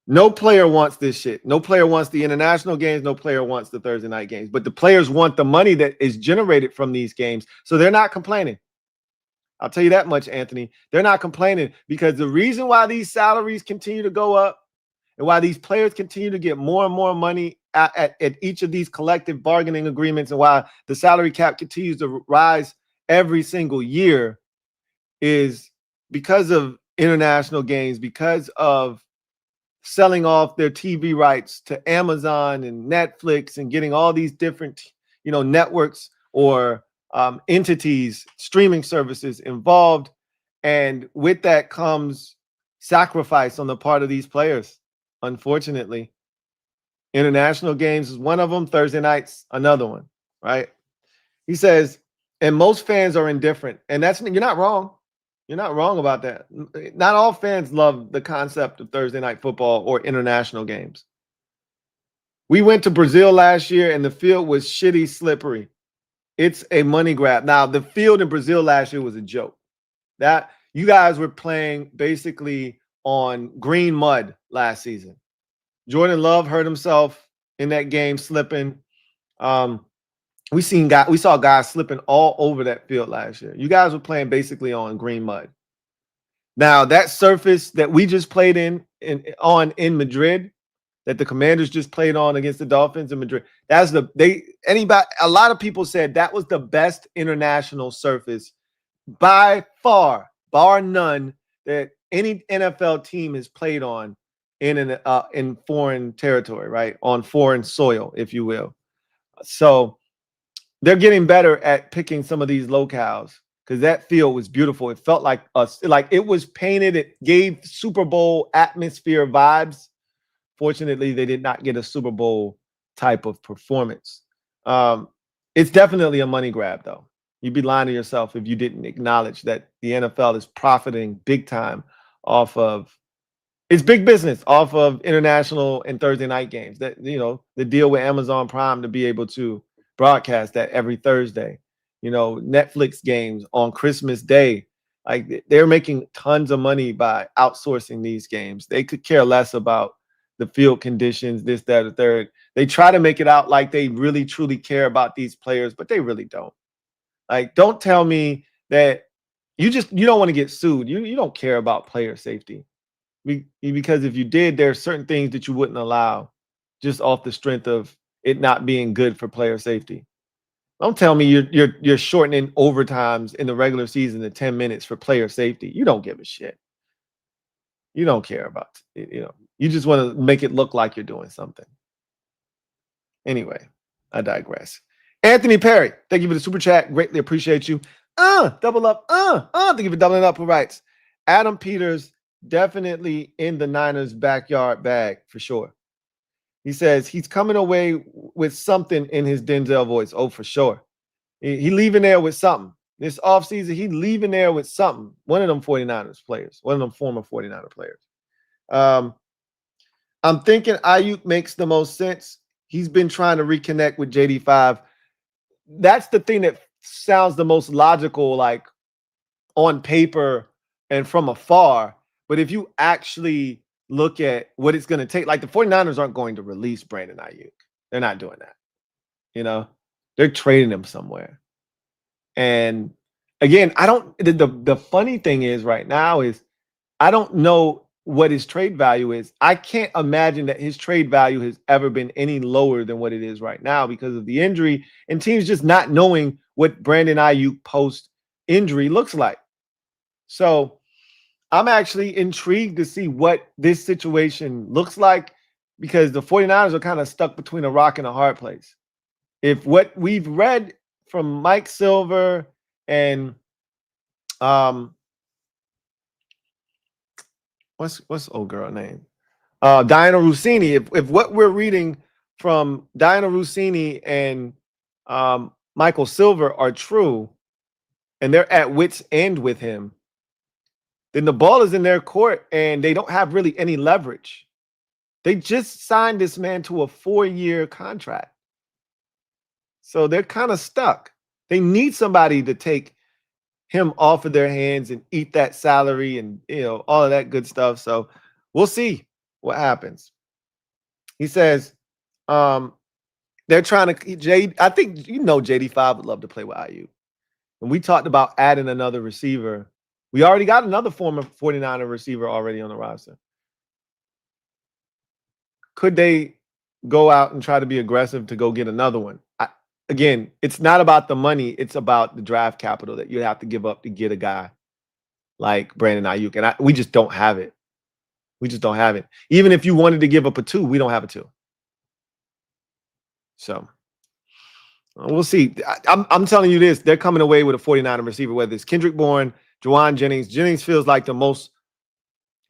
No player wants this shit. No player wants the international games. No player wants the Thursday night games. But the players want the money that is generated from these games. So they're not complaining. I'll tell you that much, Anthony. They're not complaining because the reason why these salaries continue to go up and why these players continue to get more and more money at each of these collective bargaining agreements and why the salary cap continues to rise every single year is because of international games, because of selling off their TV rights to Amazon and Netflix and getting all these different, networks or entities, streaming services involved. And with that comes sacrifice on the part of these players. Unfortunately, international games is one of them. Thursday nights, another one, right? He says, and most fans are indifferent. And you're not wrong. You're not wrong about that. Not all fans love the concept of Thursday night football or international games. We went to Brazil last year and the field was shitty slippery. It's a money grab. Now, the field in Brazil last year was a joke. That you guys were playing basically on green mud last season. Jordan Love hurt himself in that game slipping. We saw guys slipping all over that field last year. You guys were playing basically on green mud. Now, that surface that we just played in Madrid, that the Commanders just played on against the Dolphins in Madrid, a lot of people said that was the best international surface by far, bar none, that any NFL team has played on in foreign territory, right? On foreign soil, if you will. So they're getting better at picking some of these locales because that field was beautiful. It felt like it was painted. It gave Super Bowl atmosphere vibes. Fortunately, they did not get a Super Bowl type of performance. It's definitely a money grab, though. You'd be lying to yourself if you didn't acknowledge that the NFL is profiting big time off of it's big business off of international and Thursday night games. That the deal with Amazon Prime to be able to broadcast that every Thursday. Netflix games on Christmas Day. Like they're making tons of money by outsourcing these games. They could care less about the field conditions, this, that, or third. They try to make it out like they really truly care about these players, but they really don't. Like, don't tell me that you don't want to get sued. You don't care about player safety. Because if you did, there are certain things that you wouldn't allow just off the strength of it not being good for player safety. Don't tell me you're shortening overtimes in the regular season to 10 minutes for player safety. You don't give a shit. You don't care about it. You just want to make it look like you're doing something. Anyway, I digress. Anthony Perry, thank you for the super chat. Greatly appreciate you. Double up. Thank you for doubling up. Who writes? Adam Peters definitely in the Niners' backyard bag for sure. He says he's coming away with something in his Denzel voice. Oh, for sure. He leaving there with something. This offseason, he leaving there with something. One of them 49ers players. One of them former 49er players. I'm thinking Ayuk makes the most sense. He's been trying to reconnect with JD5. That's the thing that sounds the most logical, like on paper and from afar. But if you actually look at what it's going to take, like the 49ers aren't going to release Brandon Ayuk. They're not doing that. They're trading him somewhere. And again, the funny thing is right now is I don't know what his trade value is. I can't imagine that his trade value has ever been any lower than what it is right now because of the injury and teams just not knowing what Brandon Ayuk post injury looks like. So I'm actually intrigued to see what this situation looks like because the 49ers are kind of stuck between a rock and a hard place. If what we've read from Mike Silver and what's old girl name? Diana Rossini. If what we're reading from Diana Rossini and Michael Silver are true, and they're at wit's end with him, then the ball is in their court and they don't have really any leverage. They just signed this man to a 4-year contract. So they're kind of stuck. They need somebody to take him off of their hands and eat that salary and, you know, all of that good stuff. So we'll see what happens. He says, they're trying to I think you know JD5 would love to play with IU. And we talked about adding another receiver. We already got another former 49er receiver already on the roster. Could they go out and try to be aggressive to go get another one? Again, it's not about the money. It's about the draft capital that you have to give up to get a guy like Brandon Ayuk. And we just don't have it. We just don't have it. Even if you wanted to give up a 2, we don't have a 2. So we'll see. I'm telling you this. They're coming away with a 49er receiver, whether it's Kendrick Bourne, Juwan Jennings. Jennings feels like the most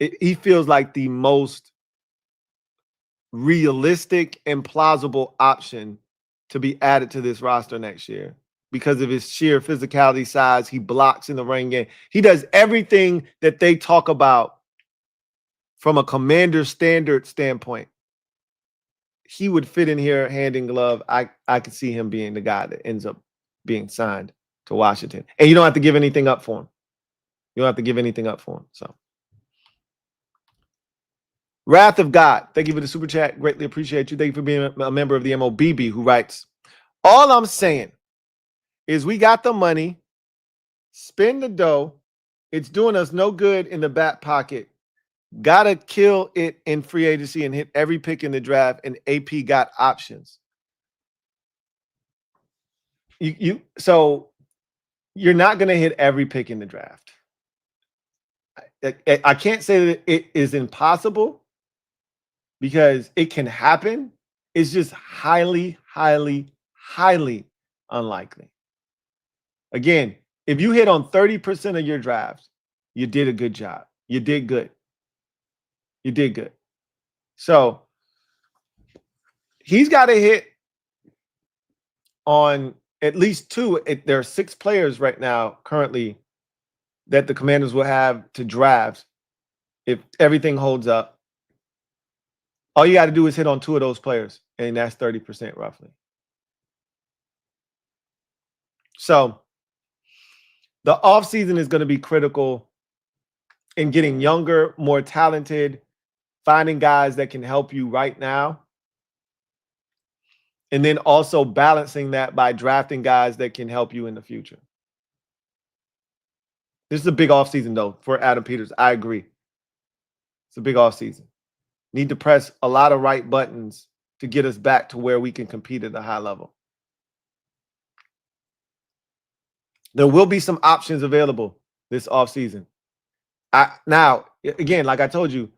he feels like the most realistic and plausible option to be added to this roster next year because of his sheer physicality, size. He blocks in the running game. He does everything that they talk about from a commander standard standpoint. He would fit in here hand in glove. I could see him being the guy that ends up being signed to Washington. And you don't have to give anything up for him. You don't have to give anything up for him. So, Wrath of God, thank you for the super chat. Greatly appreciate you. Thank you for being a member of the MOBB, who writes, all I'm saying is we got the money, spend the dough. It's doing us no good in the back pocket. Gotta kill it in free agency and hit every pick in the draft, and AP got options. So you're not going to hit every pick in the draft. I can't say that it is impossible because it can happen. It's just highly, highly, highly unlikely. Again, if you hit on 30% of your drafts, you did a good job. You did good. You did good. So he's got to hit on at least 2. There are 6 players right now currently that the Commanders will have to draft if everything holds up. All you got to do is hit on 2 of those players, and that's 30% roughly. So the offseason is going to be critical in getting younger, more talented, finding guys that can help you right now, and then also balancing that by drafting guys that can help you in the future. This is a big offseason, though, for Adam Peters. I agree. It's a big offseason. Need to press a lot of right buttons to get us back to where we can compete at a high level. There will be some options available this offseason. Now, again, like I told you,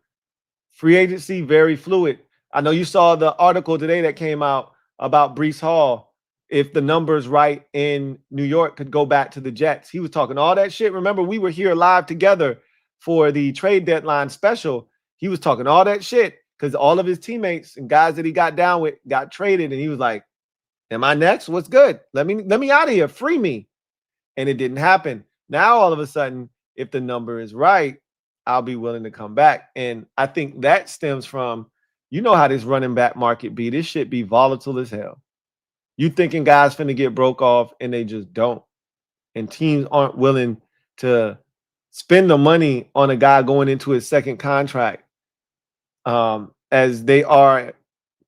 free agency, very fluid. I know you saw the article today that came out about Breece Hall. If the numbers right in New York could go back to the Jets. He was talking all that shit. Remember, we were here live together for the trade deadline special. He was talking all that shit because all of his teammates and guys that he got down with got traded. And he was like, am I next? What's good? Let me out of here. Free me. And it didn't happen. Now, all of a sudden, if the number is right, I'll be willing to come back. And I think that stems from, you know how this running back market be. This shit be volatile as hell. You thinking guys finna get broke off and they just don't. And teams aren't willing to spend the money on a guy going into his second contract as they are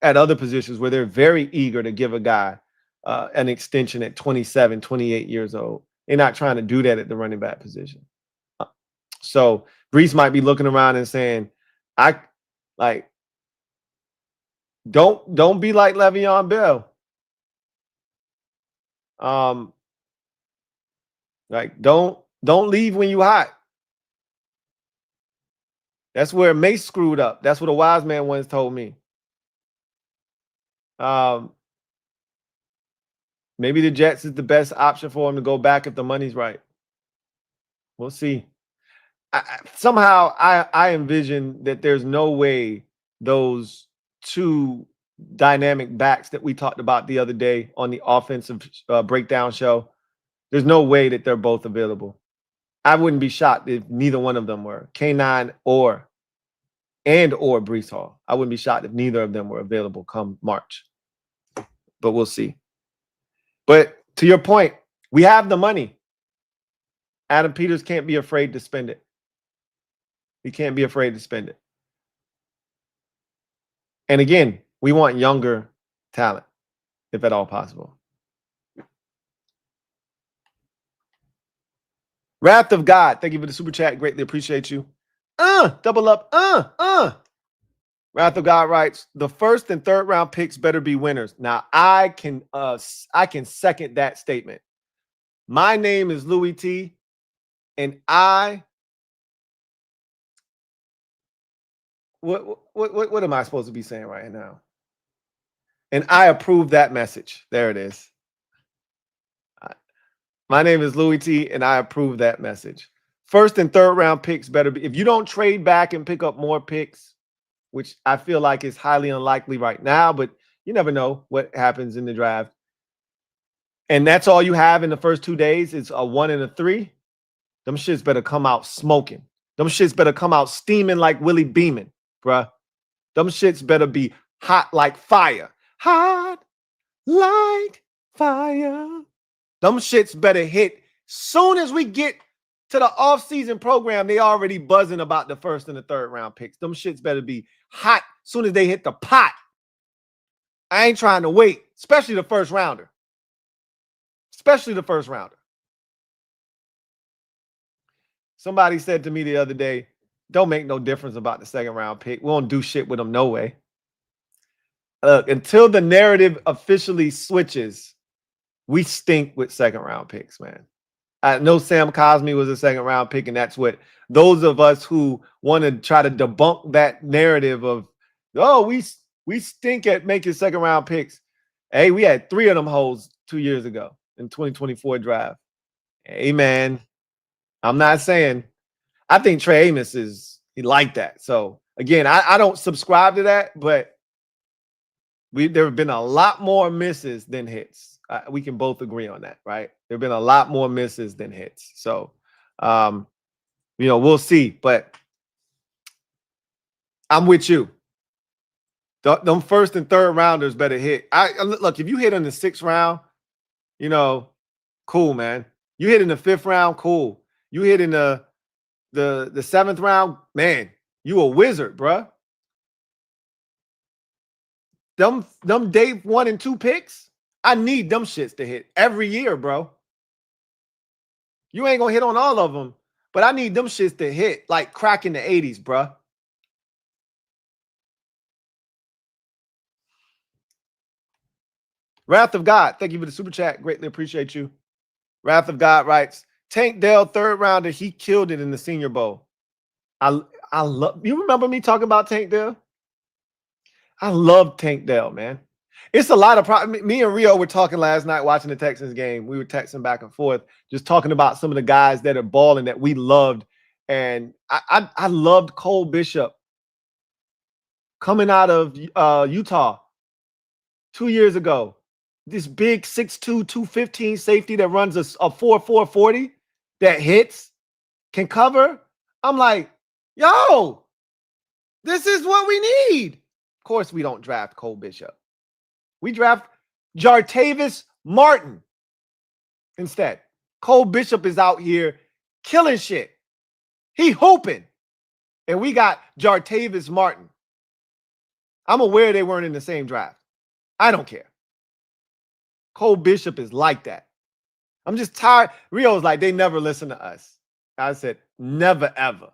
at other positions where they're very eager to give a guy an extension at 27, 28 years old. They're not trying to do that at the running back position. So Breece might be looking around and saying, don't be like Le'Veon Bell. Don't leave when you hot. That's where Mace screwed up. That's what a wise man once told me. Maybe the Jets is the best option for him to go back if the money's right. We'll see. Somehow I envision that there's no way those 2 dynamic backs that we talked about the other day on the offensive breakdown show, there's no way that they're both available. I wouldn't be shocked if neither one of them were. K9 or Breece Hall. I wouldn't be shocked if neither of them were available come March. But we'll see. But to your point, we have the money. Adam Peters can't be afraid to spend it. He can't be afraid to spend it. And again, we want younger talent, if at all possible. Wrath of God, thank you for the super chat. Greatly appreciate you. Double up. Wrath of God writes, the first and third round picks better be winners. Now, I can second that statement. My name is Louie T, and what am I supposed to be saying right now? And I approve that message. There it is. My name is Louie T, and I approve that message. First and third round picks better be. If you don't trade back and pick up more picks, which I feel like is highly unlikely right now, but you never know what happens in the draft. And that's all you have in the first 2 days is a 1 and a 3. Them shits better come out smoking. Them shits better come out steaming like Willie Beeman, bruh. Them shits better be hot like fire. Hot like fire. Them shits better hit. Soon as we get to the off-season program, they already buzzing about the first and the third round picks. Them shits better be hot soon as they hit the pot. I ain't trying to wait, especially the first rounder. Especially the first rounder. Somebody said to me the other day, don't make no difference about the second round pick. We won't do shit with them no way. Look, until the narrative officially switches, we stink with second round picks, man. I know Sam Cosmi was a second round pick, and that's what those of us who want to try to debunk that narrative of, oh, we stink at making second round picks. Hey, we had 3 of them hoes 2 years ago in 2024 draft. Hey, man, I'm not saying. I think Trey Amos he like that. So again, I don't subscribe to that, but there have been a lot more misses than hits. We can both agree on that, right? There have been a lot more misses than hits. So, we'll see. But I'm with you. Them first and third rounders better hit. Look, if you hit in the 6th round, cool, man. You hit in the 5th round, cool. You hit in the 7th round, man, you a wizard, bruh. Them day 1 and 2 picks, I need them shits to hit every year, bro. You ain't gonna hit on all of them, but I need them shits to hit like crack in the 80s, bruh. Wrath of God, thank you for the super chat. Greatly appreciate you. Wrath of God writes, Tank Dell, 3rd rounder, he killed it in the Senior Bowl. I love. You remember me talking about Tank Dell? I love Tank Dell, man. It's a lot of me and Rio were talking last night watching the Texans game. We were texting back and forth, just talking about some of the guys that are balling that we loved. And I loved Cole Bishop coming out of Utah 2 years ago. This big 6'2", 215 safety that runs a 4.4 40 that hits, can cover. I'm like, yo, this is what we need. Of course, we don't draft Cole Bishop. We draft Jartavis Martin instead. Cole Bishop is out here killing shit. He hooping. And we got Jartavis Martin. I'm aware they weren't in the same draft. I don't care. Cole Bishop is like that. I'm just tired. Rio's like, they never listen to us. I said, never, ever.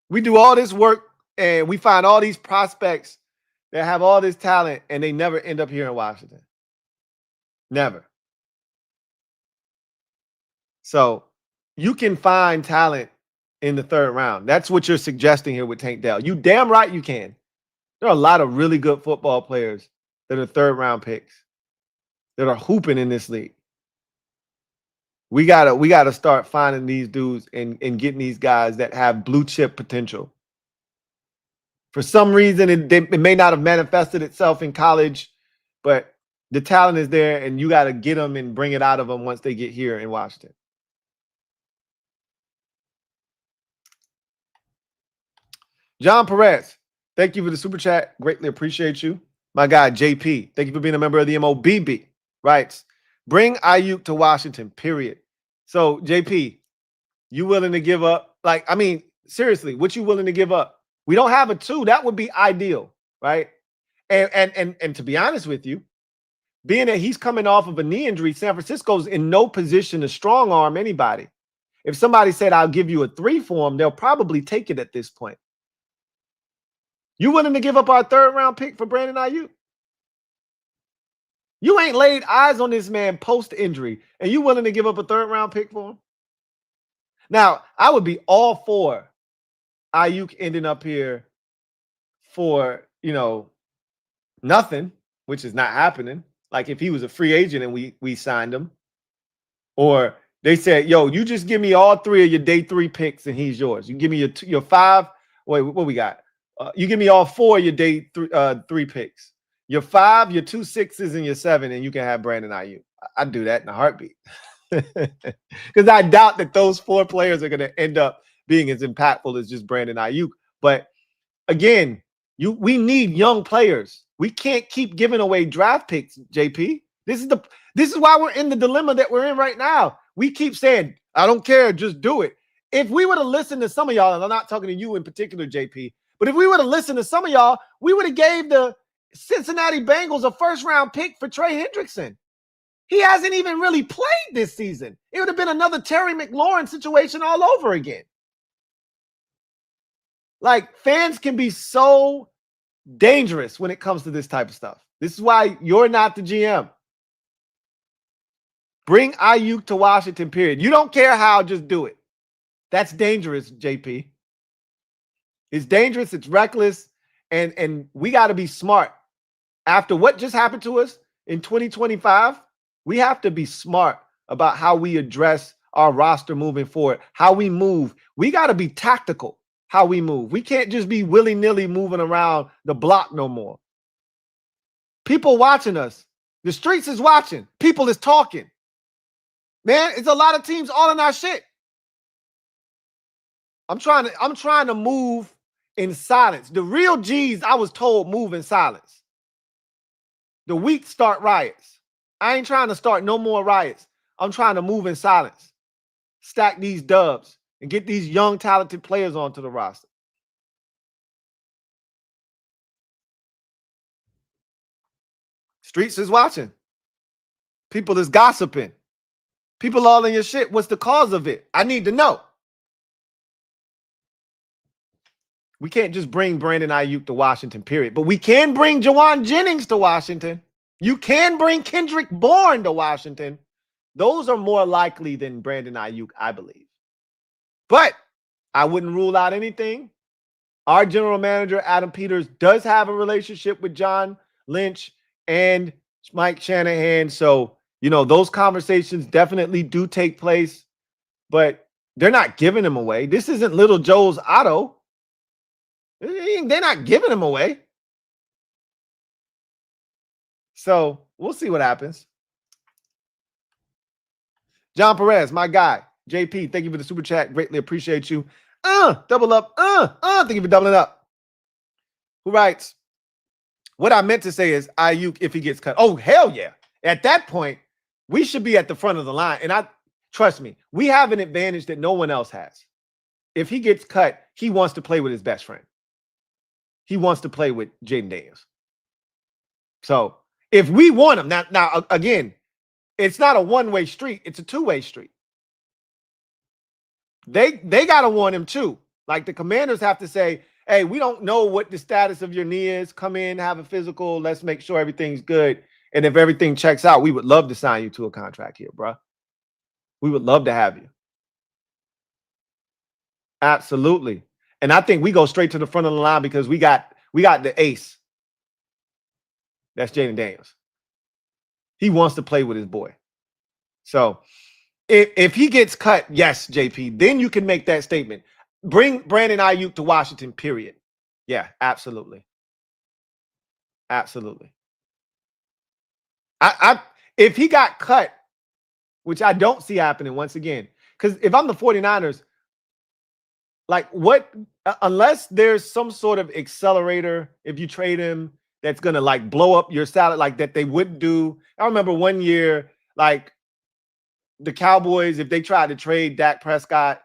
We do all this work and we find all these prospects that have all this talent and they never end up here in Washington. Never. So you can find talent in the 3rd round. That's what you're suggesting here with Tank Dell. You damn right you can. There are a lot of really good football players that are 3rd round picks that are hooping in this league. We gotta start finding these dudes and getting these guys that have blue chip potential. For some reason, it may not have manifested itself in college, but the talent is there, and you got to get them and bring it out of them once they get here in Washington. John Perez, thank you for the super chat. Greatly appreciate you. My guy, JP, thank you for being a member of the MOBB. Writes, bring Ayuk to Washington, period. So, JP, you willing to give up? Like, I mean, seriously, what you willing to give up? We don't have a 2. That would be ideal, right? And to be honest with you, being that he's coming off of a knee injury, San Francisco's in no position to strong arm anybody. If somebody said, I'll give you a 3 for him, they'll probably take it at this point. You willing to give up our 3rd round pick for Brandon Ayuk? You ain't laid eyes on this man post-injury, and you willing to give up a 3rd round pick for him? Now, I would be all for Ayuk ending up here for, nothing, which is not happening. Like if he was a free agent and we signed him, or they said, yo, you just give me all 3 of your day 3 picks and he's yours. You give me your 5. Wait, what we got? You give me all 4 of your day 3 picks. Your 5, your 2 6s, and your 7, and you can have Brandon Ayuk. I'd do that in a heartbeat. Because I doubt that those 4 players are going to end up being as impactful as just Brandon Ayuk. But again, we need young players. We can't keep giving away draft picks, JP. This is why we're in the dilemma that we're in right now. We keep saying, I don't care, just do it. If we would have listened to some of y'all, and I'm not talking to you in particular, JP, but if we would have listened to some of y'all, we would have gave the Cincinnati Bengals a 1st round pick for Trey Hendrickson. He hasn't even really played this season. It would have been another Terry McLaurin situation all over again. Like, fans can be so dangerous when it comes to this type of stuff. This is why you're not the GM. Bring Ayuk to Washington, period. You don't care how, just do it. That's dangerous, JP. It's dangerous. It's reckless. And we got to be smart. After what just happened to us in 2025, we have to be smart about how we address our roster moving forward, how we move. We got to be tactical how we move. We can't just be willy-nilly moving around the block no more. People watching us. The streets is watching. People is talking. Man, it's a lot of teams all in our shit. I'm trying to move in silence. The real G's, I was told, move in silence. The weak start riots. I ain't trying to start no more riots. I'm trying to move in silence. Stack these dubs and get these young, talented players onto the roster. Streets is watching. People is gossiping. People all in your shit. What's the cause of it? I need to know. We can't just bring Brandon Ayuk to Washington, period. But we can bring Jawan Jennings to Washington. You can bring Kendrick Bourne to Washington. Those are more likely than Brandon Ayuk, I believe. But I wouldn't rule out anything. Our general manager, Adam Peters, does have a relationship with John Lynch and Mike Shanahan. So, those conversations definitely do take place. But they're not giving him away. This isn't Little Joe's Auto. They're not giving him away. So we'll see what happens. John Perez, my guy. JP, thank you for the super chat. Greatly appreciate you. Double up. Thank you for doubling up. Who writes, what I meant to say is Ayuk if he gets cut. Oh, hell yeah. At that point, we should be at the front of the line. And trust me, we have an advantage that no one else has. If he gets cut, he wants to play with his best friend. He wants to play with Jaden Daniels. So if we want him, now again, it's not a one-way street. It's a two-way street. They got to want him too. Like the Commanders have to say, hey, we don't know what the status of your knee is. Come in, have a physical. Let's make sure everything's good. And if everything checks out, we would love to sign you to a contract here, bro. We would love to have you. Absolutely. And I think we go straight to the front of the line because we got the ace. That's Jaden Daniels. He wants to play with his boy. So if he gets cut, yes, JP, then you can make that statement. Bring Brandon Ayuk to Washington, period. Yeah, absolutely. Absolutely. If he got cut, which I don't see happening once again, because if I'm the 49ers, like unless there's some sort of accelerator, if you trade him that's gonna like blow up your salary like that they wouldn't do. I remember one year, like the Cowboys, if they tried to trade Dak Prescott,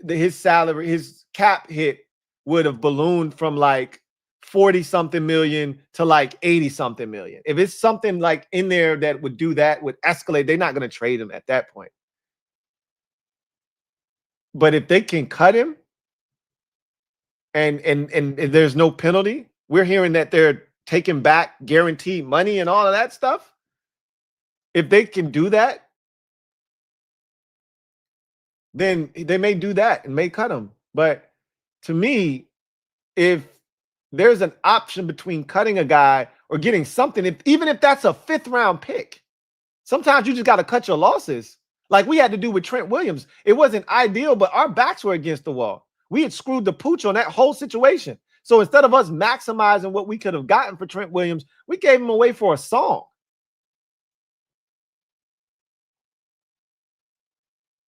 his salary, his cap hit would have ballooned from like 40-something million to like 80-something million. If it's something like in there that would do that, would escalate, they're not going to trade him at that point. But if they can cut him and there's no penalty, we're hearing that they're taking back guaranteed money and all of that stuff. If they can do that, then they may do that and may cut him. But to me, if there's an option between cutting a guy or getting something, even if that's a 5th round pick, sometimes you just got to cut your losses. Like we had to do with Trent Williams. It wasn't ideal, but our backs were against the wall. We had screwed the pooch on that whole situation. So instead of us maximizing what we could have gotten for Trent Williams, we gave him away for a song.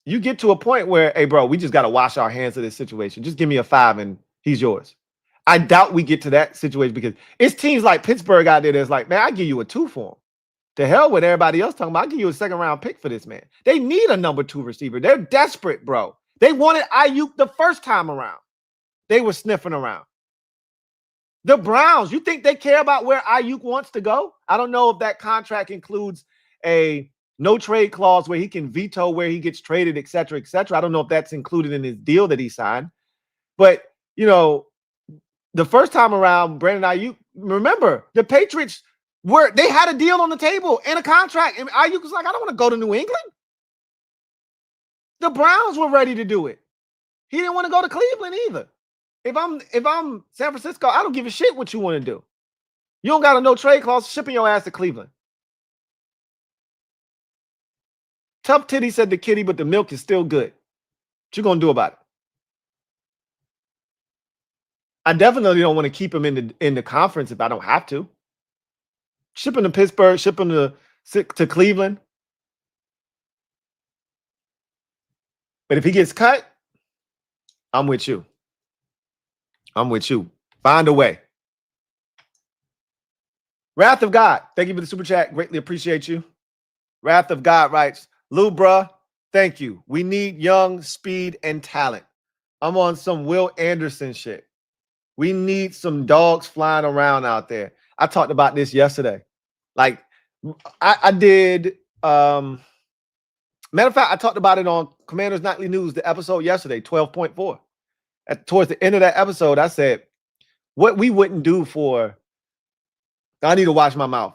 You get to a point where, hey, bro, we just got to wash our hands of this situation. Just give me a 5 and he's yours. I doubt we get to that situation because it's teams like Pittsburgh out there that's like, man, I give you a 2 for him. To hell with everybody else talking about, I'll give you a 2nd round pick for this man. They need a number 2 receiver. They're desperate, bro. They wanted Ayuk the first time around. They were sniffing around. The Browns, you think they care about where Ayuk wants to go? I don't know if that contract includes a no trade clause where he can veto where he gets traded, et cetera, et cetera. I don't know if that's included in his deal that he signed. But, you know, the first time around, Brandon Ayuk, remember, the Patriots they had a deal on the table and a contract. And Ayuk was like, I don't want to go to New England. The Browns were ready to do it. He didn't want to go to Cleveland either. If I'm San Francisco, I don't give a shit what you want to do. You don't got a no trade clause, shipping your ass to Cleveland. Tough titty, said the kitty, but the milk is still good. What you gonna do about it? I definitely don't want to keep him in the conference if I don't have to. Ship him to Pittsburgh, ship him to Cleveland. But if he gets cut, I'm with you. I'm with you. Find a way. Wrath of God, thank you for the super chat. Greatly appreciate you. Wrath of God writes, Lou, bruh, thank you. We need young speed and talent. I'm on some Will Anderson shit. We need some dogs flying around out there. I talked about this yesterday. Like, I did, matter of fact, I talked about it on Commanders Nightly News, the episode yesterday, 12.4. Towards the end of that episode, I said, what we wouldn't do for, I need to watch my mouth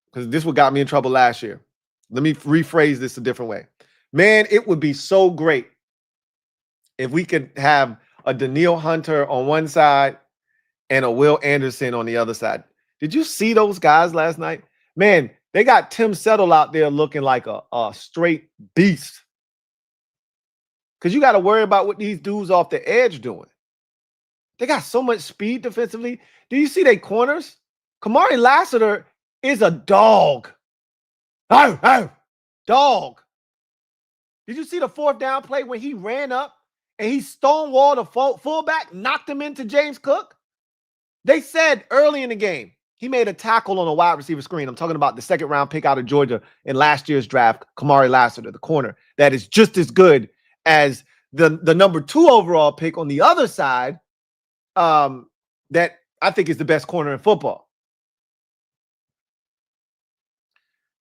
because this what got me in trouble last year. Let me rephrase this a different way. Man, it would be so great if we could have a Danielle Hunter on one side and a Will Anderson on the other side. Did you see those guys last night? Man, they got Tim Settle out there looking like a straight beast. Because you got to worry about what these dudes off the edge doing. They got so much speed defensively. Do you see their corners? Kamari Lassiter is a dog. Dog. Did you see the 4th down play when he ran up and he stonewalled a fullback, knocked him into James Cook? They said early in the game, he made a tackle on a wide receiver screen. I'm talking about the 2nd round pick out of Georgia in last year's draft, Kamari Lassiter, the corner, that is just as good as the number 2 overall pick on the other side, that I think is the best corner in football.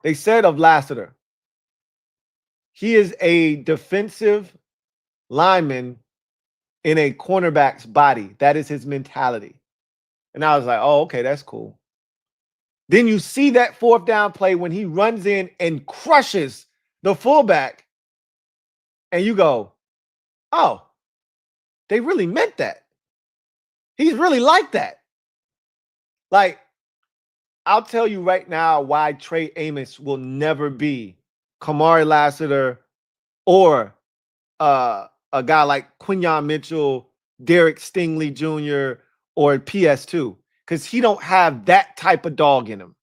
They said of Lassiter, he is a defensive lineman in a cornerback's body. That is his mentality. And I was like, oh, okay, that's cool. Then you see that 4th down play when he runs in and crushes the fullback. And you go, oh, they really meant that. He's really like that. Like, I'll tell you right now why Trey Amos will never be Kamari Lassiter or a guy like Quinyon Mitchell, Derek Stingley Jr., or PS2, because he don't have that type of dog in him.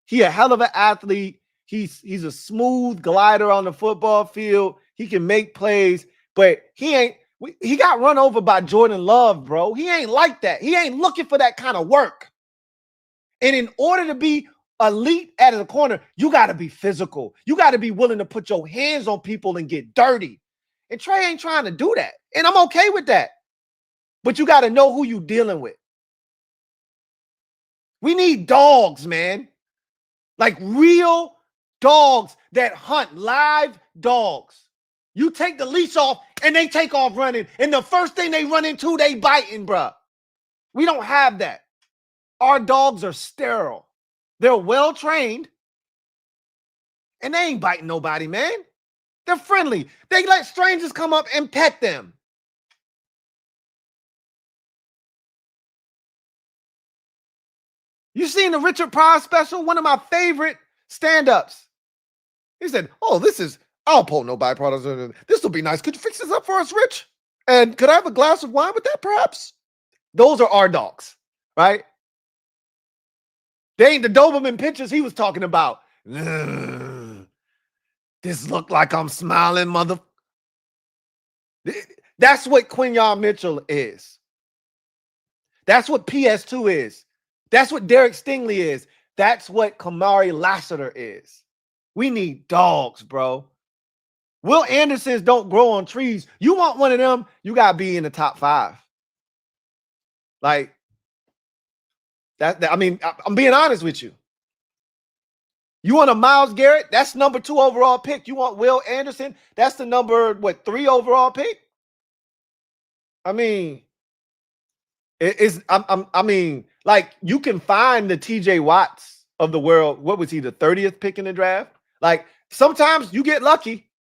He a hell of an athlete. He's a smooth glider on the football field. He can make plays, but he got run over by Jordan Love, bro. He ain't like that. He ain't looking for that kind of work. And in order to be elite at the corner, you got to be physical. You got to be willing to put your hands on people and get dirty. And Trey ain't trying to do that. And I'm okay with that. But you got to know who you dealing with. We need dogs, man. Like real dogs that hunt, live dogs. You take the leash off and they take off running. And the first thing they run into, they biting, bruh. We don't have that. Our dogs are sterile. They're well trained. And they ain't biting nobody, man. They're friendly. They let strangers come up and pet them. You seen the Richard Pryor special? One of my favorite stand-ups. He said, oh, I don't pull no byproducts. This will be nice. Could you fix this up for us, Rich? And could I have a glass of wine with that, perhaps? Those are our dogs, right? They ain't the Doberman pictures he was talking about. This look like I'm smiling, mother. That's what Quinyon Mitchell is. That's what PS2 is. That's what Derek Stingley is. That's what Kamari Lassiter is. We need dogs, bro. Will Andersons don't grow on trees. You want one of them, you got to be in the top 5. Like, I mean, I'm being honest with you. You want a Myles Garrett? That's number 2 overall pick. You want Will Anderson? That's the number, 3 overall pick? I mean, I mean, like, you can find the TJ Watts of the world. What was he, the 30th pick in the draft? Like, sometimes you get lucky.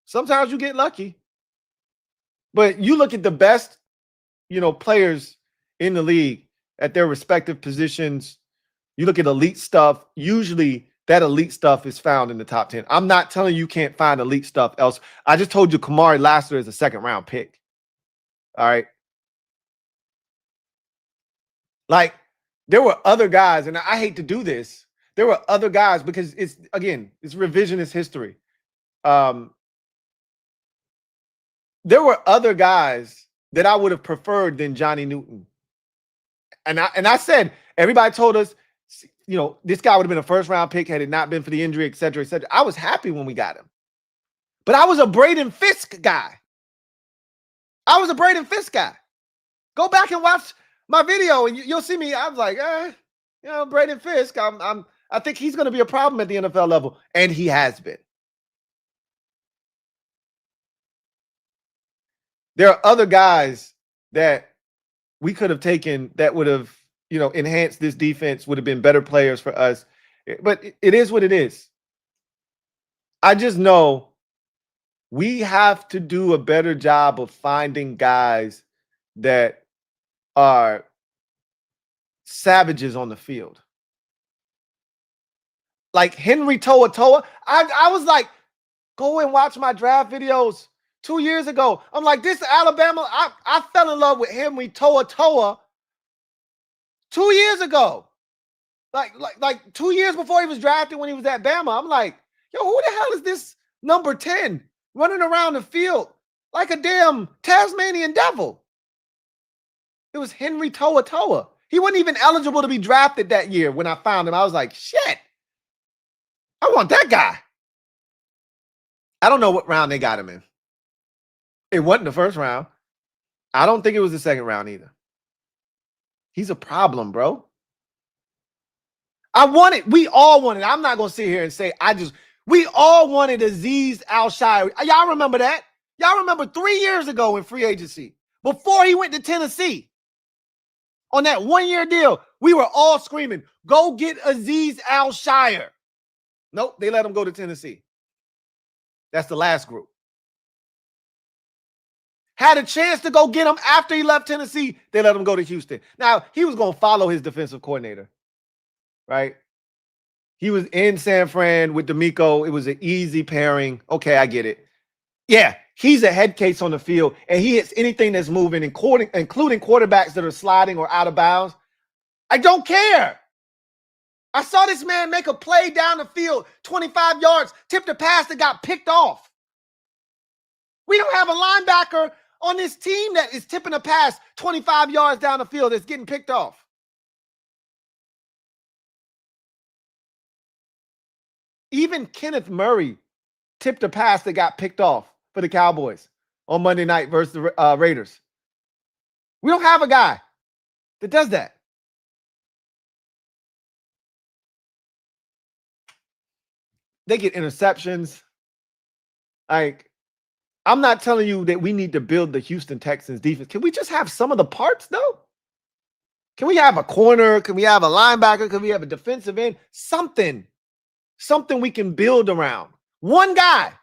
Sometimes you get lucky. But you look at the best, players in the league at their respective positions. You look at elite stuff. Usually that elite stuff is found in the top 10. I'm not telling you can't find elite stuff else. I just told you Kamari Lassiter is a 2nd-round pick. All right. Like, there were other guys, and I hate to do this. There were other guys because it's revisionist history. There were other guys that I would have preferred than Johnny Newton. And I said, everybody told us, this guy would have been a 1st-round pick had it not been for the injury, et cetera, et cetera. I was happy when we got him. But I was a Braden Fisk guy. Go back and watch my video and you'll see me. I was like, Braden Fisk, I think he's going to be a problem at the NFL level. And he has been. There are other guys that we could have taken that would have, enhanced this defense, would have been better players for us. But it is what it is. I just know we have to do a better job of finding guys that are savages on the field. Like Henry To'oTo'o. I was like, go and watch my draft videos 2 years ago. I'm like, this Alabama, I fell in love with Henry To'oTo'o 2 years ago. Like 2 years before he was drafted when he was at Bama. I'm like, yo, who the hell is this number 10 running around the field like a damn Tasmanian devil? It was Henry To'oTo'o. He wasn't even eligible to be drafted that year when I found him. I was like, shit, I want that guy. I don't know what round they got him in. It wasn't the 1st round. I don't think it was the 2nd round either. He's a problem, bro. We all wanted. I'm not going to sit here and say we all wanted Azeez Al-Shaair. Y'all remember that? Y'all remember 3 years ago in free agency, before he went to Tennessee, on that 1-year deal, we were all screaming, go get Azeez Al-Shaair. Nope, they let him go to Tennessee. That's the last group. Had a chance to go get him after he left Tennessee, they let him go to Houston. Now, he was going to follow his defensive coordinator, right? He was in San Fran with D'Amico. It was an easy pairing. Okay, I get it. Yeah, he's a head case on the field, and he hits anything that's moving, including quarterbacks that are sliding or out of bounds. I don't care. I saw this man make a play down the field, 25 yards, tipped a pass that got picked off. We don't have a linebacker on this team that is tipping a pass 25 yards down the field that's getting picked off. Even Kenneth Murray tipped a pass that got picked off for the Cowboys on Monday night versus the Raiders. We don't have a guy that does that. They get interceptions. Like, I'm not telling you that we need to build the Houston Texans defense. Can we just have some of the parts, though? Can we have a corner? Can we have a linebacker? Can we have a defensive end? Something we can build around. One guy,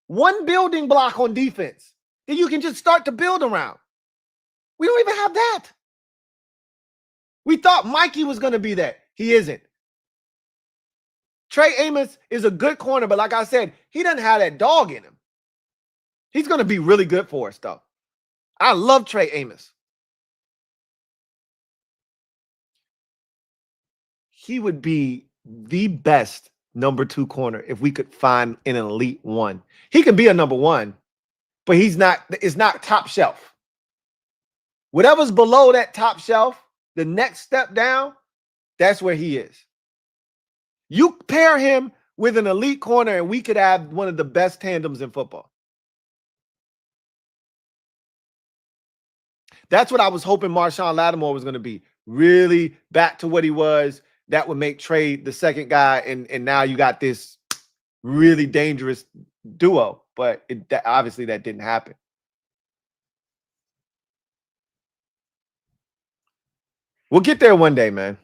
one building block on defense that you can just start to build around. We don't even have that. We thought Mikey was going to be that. He isn't. Trey Amos is a good corner, but like I said, he doesn't have that dog in him. He's going to be really good for us, though. I love Trey Amos. He would be the best number 2 corner if we could find an elite one. He could be a number 1, but it's not top shelf. Whatever's below that top shelf, the next step down, that's where he is. You pair him with an elite corner and we could have one of the best tandems in football. That's what I was hoping Marshawn Lattimore was going to be. Really back to what he was. That would make Trey the second guy, and now you got this really dangerous duo. But obviously that didn't happen. We'll get there one day, man.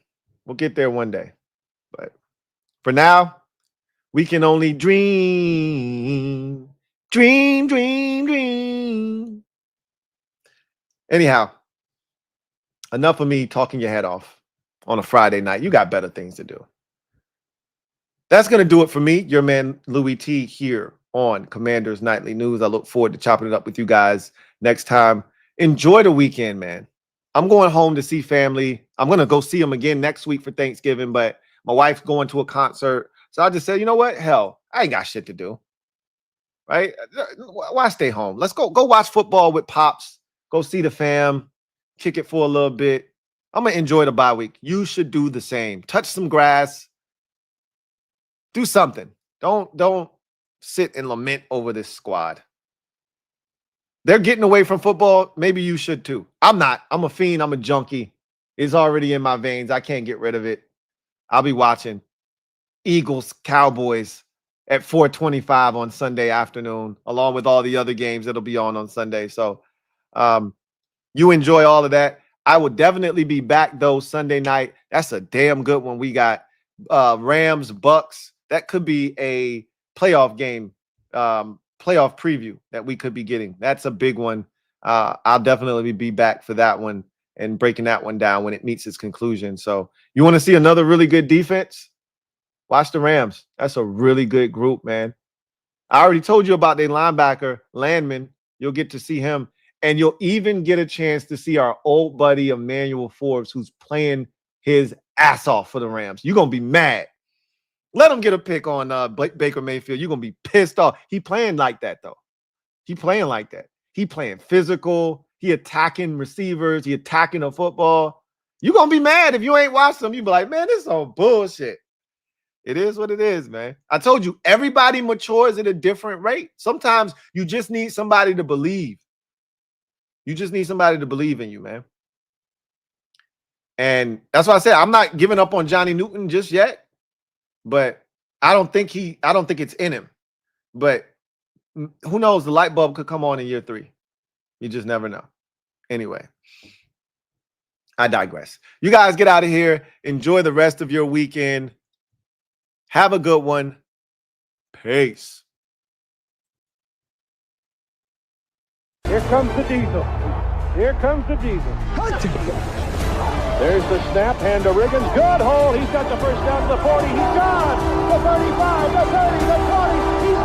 We'll get there one day. But for now, we can only dream. Dream, dream, dream. Anyhow, enough of me talking your head off on a Friday night. You got better things to do. That's going to do it for me, your man Louie T, here on Commanders Nightly News. I look forward to chopping it up with you guys next time. Enjoy the weekend, man. I'm going home to see family. I'm going to go see them again next week for Thanksgiving, but my wife's going to a concert. So I just said, you know what? Hell, I ain't got shit to do. Right? Why stay home? Let's go watch football with Pops. Go see the fam. Kick it for a little bit. I'm going to enjoy the bye week. You should do the same. Touch some grass. Do something. Don't sit and lament over this squad. They're getting away from football. Maybe you should too. I'm not. I'm a fiend. I'm a junkie. It's already in my veins. I can't get rid of it. I'll be watching Eagles, Cowboys at 4:25 on Sunday afternoon, along with all the other games that'll be on Sunday. So you enjoy all of that. I will definitely be back, though, Sunday night. That's a damn good one. We got Rams, Bucks. That could be a playoff game, playoff preview that we could be getting. That's a big one. I'll definitely be back for that one and breaking that one down when it meets its conclusion. So you want to see another really good defense? Watch the Rams. That's a really good group, man. I already told you about their linebacker, Landman. You'll get to see him. And you'll even get a chance to see our old buddy, Emmanuel Forbes, who's playing his ass off for the Rams. You're going to be mad. Let him get a pick on Baker Mayfield. You're going to be pissed off. He playing like that, though. He playing like that. He playing physical. He attacking receivers. He attacking the football. You're going to be mad if you ain't watched him. You be like, man, this is all bullshit. It is what it is, man. I told you, everybody matures at a different rate. Sometimes you just need somebody to believe. You just need somebody to believe in you, man. And that's why I said I'm not giving up on Johnny Newton just yet. But I don't think it's in him. But who knows? The light bulb could come on in year 3. You just never know. Anyway, I digress. You guys get out of here. Enjoy the rest of your weekend. Have a good one. Peace. Here comes the diesel. Here comes the diesel. There's the snap. Hand to Riggins. Good hole. He's got the first down to the 40. He's gone. The 35, the 30, the 20. He's